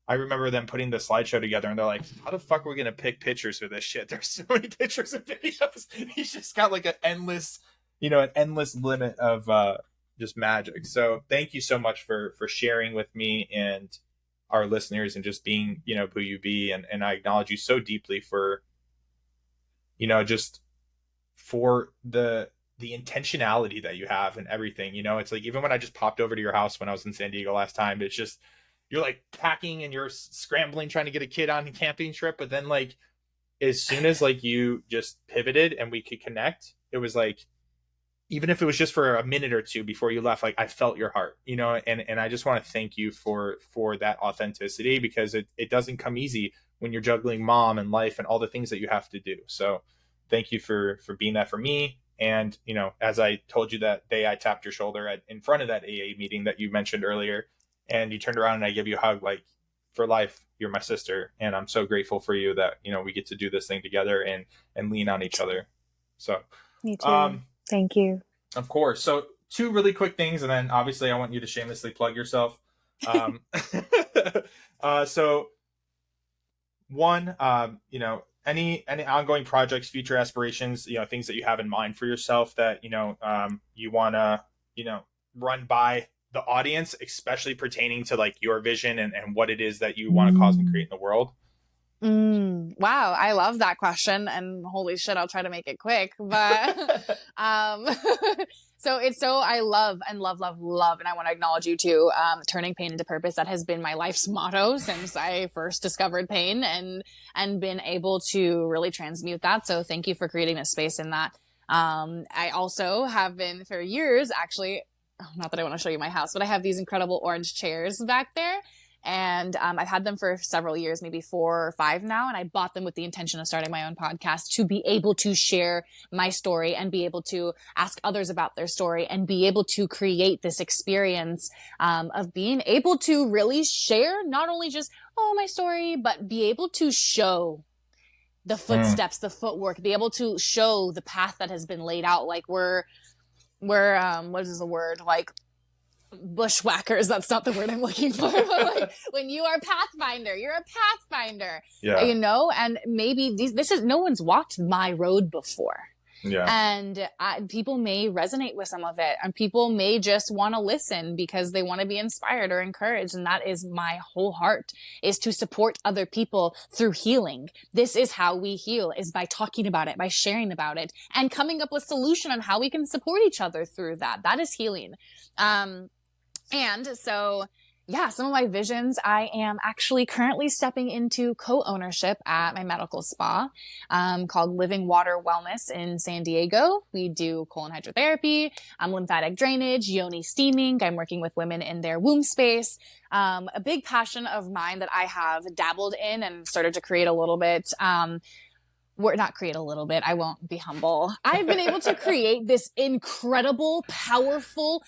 I remember them putting the slideshow together and they're like, how the fuck are we going to pick pictures for this shit? There's so many pictures and videos. He's just got like an endless limit of just magic. So thank you so much for sharing with me and our listeners and just being, who you be. And I acknowledge you so deeply for, just for the intentionality that you have and everything. It's like, even when I just popped over to your house when I was in San Diego last time, it's just, you're like packing and you're scrambling trying to get a kid on a camping trip, but then like as soon as like you just pivoted and we could connect, it was like, even if it was just for a minute or two before you left, like I felt your heart, and I just want to thank you for that authenticity, because it doesn't come easy when you're juggling mom and life and all the things that you have to do. So thank you for being that for me. And, as I told you that day, I tapped your shoulder in front of that AA meeting that you mentioned earlier, and you turned around and I gave you a hug, like, for life, you're my sister. And I'm so grateful for you that, we get to do this thing together and lean on each other. So, me too. Thank you. Of course. So 2 really quick things. And then obviously I want you to shamelessly plug yourself. So one, any ongoing projects, future aspirations, things that you have in mind for yourself that, you want to, run by the audience, especially pertaining to like your vision and what it is that you want to cause and create in the world. Wow, I love that question, and holy shit, I'll try to make it quick. But I love, and I want to acknowledge you too. Turning pain into purpose, that has been my life's motto since I first discovered pain and been able to really transmute that. So thank you for creating a space in that. I also have been for years, actually, not that I want to show you my house, but I have these incredible orange chairs back there. And I've had them for several years, maybe 4 or 5 now. And I bought them with the intention of starting my own podcast to be able to share my story and be able to ask others about their story and be able to create this experience of being able to really share not only just, my story, but be able to show the footsteps, the footwork, be able to show the path that has been laid out. Like we're what is the word? Like, bushwhackers, that's not the word I'm looking for, but like when you are pathfinder, you're a pathfinder. And maybe this is, no one's walked my road before. And people may resonate with some of it, and people may just want to listen because they want to be inspired or encouraged. And that is my whole heart, is to support other people through healing. This is how we heal, is by talking about it, by sharing about it, and coming up with solution on how we can support each other through that. That is healing. And so, some of my visions, I am actually currently stepping into co-ownership at my medical spa called Living Water Wellness in San Diego. We do colon hydrotherapy, lymphatic drainage, yoni steaming. I'm working with women in their womb space. A big passion of mine that I have dabbled in and started to create a little bit. Not create a little bit. I won't be humble. I've been able to create this incredible, powerful,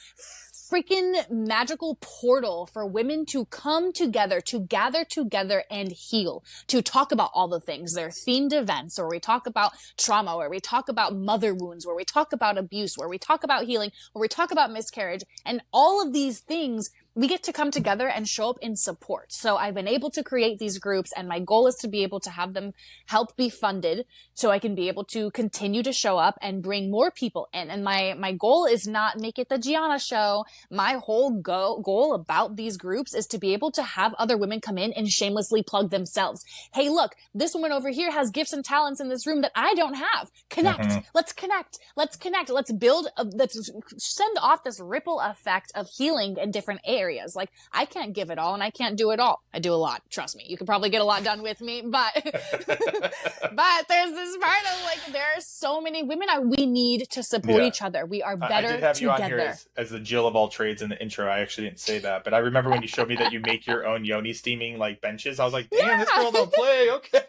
freaking magical portal for women to come together, to gather together and heal, to talk about all the things. They're themed events, or we talk about trauma, where we talk about mother wounds, where we talk about abuse, where we talk about healing, where we talk about miscarriage, and all of these things we get to come together and show up in support. So I've been able to create these groups, and my goal is to be able to have them help be funded so I can be able to continue to show up and bring more people in. And my goal is not make it the Gianna show. My whole goal about these groups is to be able to have other women come in and shamelessly plug themselves. Hey, look, this woman over here has gifts and talents in this room that I don't have. Connect. Mm-hmm. Let's connect. Let's build, let's send off this ripple effect of healing in different areas. Like, I can't give it all and I can't do it all. I do a lot. Trust me. You could probably get a lot done with me, but but there's this part of like, there are so many women we need to support each other. We are better together. I did have you on here as the Jill of all trades in the intro. I actually didn't say that, but I remember when you showed me that you make your own yoni steaming like benches. I was like, damn, this girl don't play. Okay.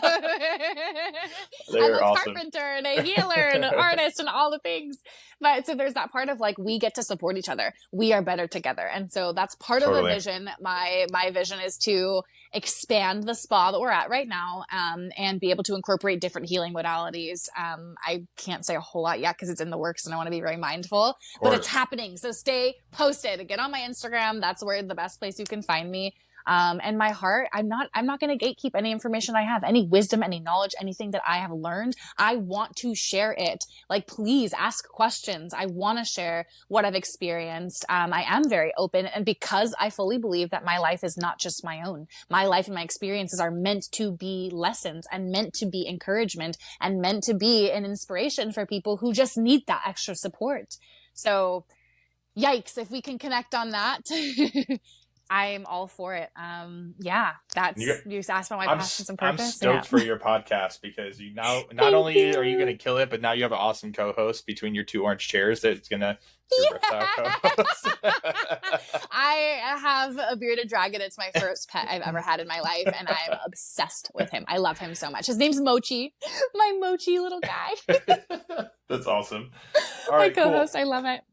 I'm They're a awesome. carpenter and a healer and an artist and all the things. But so there's that part of like, we get to support each other. We are better together. And so that's part of the vision. My vision is to expand the spa that we're at right now, and be able to incorporate different healing modalities. I can't say a whole lot yet because it's in the works and I want to be very mindful, but it's happening. So stay posted. Get on my Instagram. That's where the best place you can find me. And my heart, I'm not going to gatekeep any information I have, any wisdom, any knowledge, anything that I have learned. I want to share it. Like, please ask questions. I want to share what I've experienced. I am very open. And because I fully believe that my life is not just my own, my life and my experiences are meant to be lessons and meant to be encouragement and meant to be an inspiration for people who just need that extra support. So yikes, if we can connect on that. I'm all for it. Yeah, that's, you asked about my passions and purpose. I'm stoked for your podcast because you now, not only are you going to kill it, but now you have an awesome co-host between your two orange chairs that's going to co-host. I have a bearded dragon. It's my first pet I've ever had in my life, and I'm obsessed with him. I love him so much. His name's Mochi, my Mochi little guy. That's awesome. All right, my co-host, cool. I love it.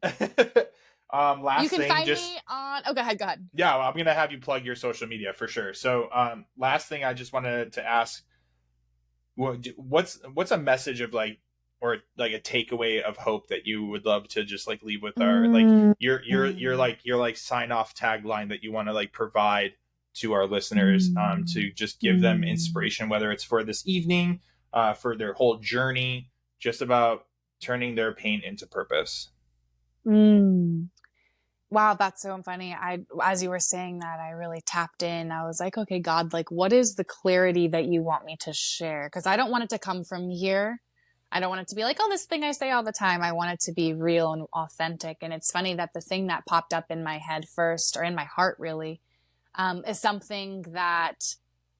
Last you can thing, find me on, go ahead. Yeah, well, I'm going to have you plug your social media for sure. So, last thing I just wanted to ask, what's a message of like, or like a takeaway of hope that you would love to just like leave with our, like your sign off tagline that you want to like provide to our listeners, to just give them inspiration, whether it's for this evening, for their whole journey, just about turning their pain into purpose. Wow, that's so funny. As you were saying that, I really tapped in. I was like, okay, God, like, what is the clarity that you want me to share? Because I don't want it to come from here. I don't want it to be like, oh, this thing I say all the time. I want it to be real and authentic. And it's funny that the thing that popped up in my head first, or in my heart really, is something that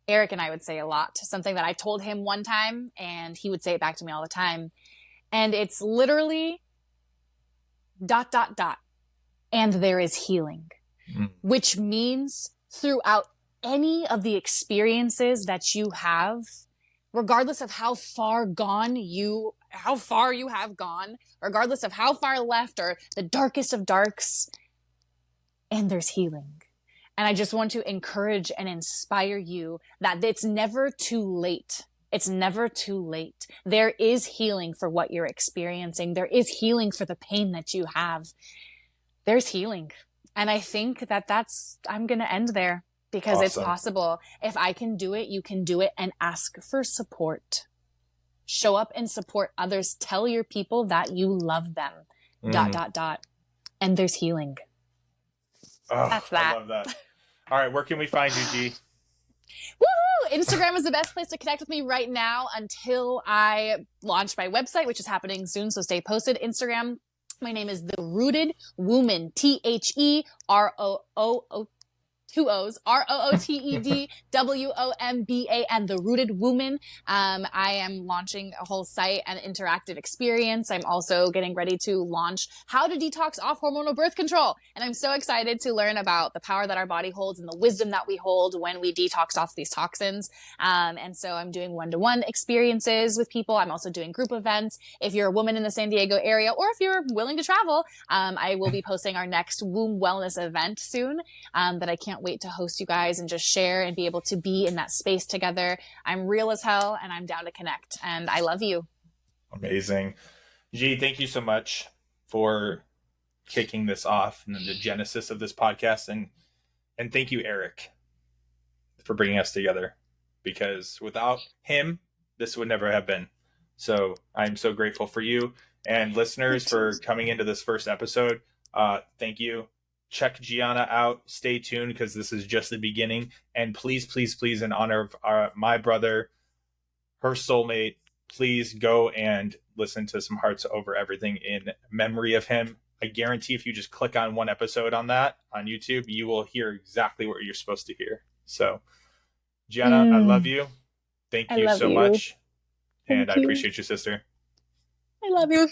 Eric and I would say a lot. Something that I told him one time, and he would say it back to me all the time. And it's literally ... and there is healing, which means throughout any of the experiences that you have, regardless of how far you have gone, regardless of how far left or the darkest of darks, and there's healing. And I just want to encourage and inspire you that it's never too late. It's never too late. There is healing for what you're experiencing. There is healing for the pain that you have. There's healing. And I think I'm going to end there because awesome. It's possible. If I can do it, you can do it, and ask for support. Show up and support others. Tell your people that you love them, ... And there's healing. Oh, that's that. I love that. All right. Where can we find you, G? Woohoo! Instagram is the best place to connect with me right now until I launch my website, which is happening soon. So stay posted. Instagram. My name is The Rooted Woman, TheRoo, 2 O's, ROOTEDWOMBA, and The Rooted Woman. I am launching a whole site and interactive experience. I'm also getting ready to launch how to detox off hormonal birth control. And I'm so excited to learn about the power that our body holds and the wisdom that we hold when we detox off these toxins. And so I'm doing one-to-one experiences with people. I'm also doing group events. If you're a woman in the San Diego area, or if you're willing to travel, I will be posting our next womb wellness event soon, that I can't wait to host you guys and just share and be able to be in that space together. I'm real as hell, and I'm down to connect, and I love you. Amazing. G, thank you so much for kicking this off and the genesis of this podcast. And thank you, Eric, for bringing us together, because without him, this would never have been. So I'm so grateful for you and listeners for coming into this first episode. Thank you. Check Gianna out. Stay tuned, because this is just the beginning. And please, please, please, in honor of my brother, her soulmate, please go and listen to some Hearts Over Everything in memory of him. I guarantee if you just click on one episode on that on YouTube, you will hear exactly what you're supposed to hear. So, Gianna, I love you. Thank you so much. And I appreciate you, sister. I love you.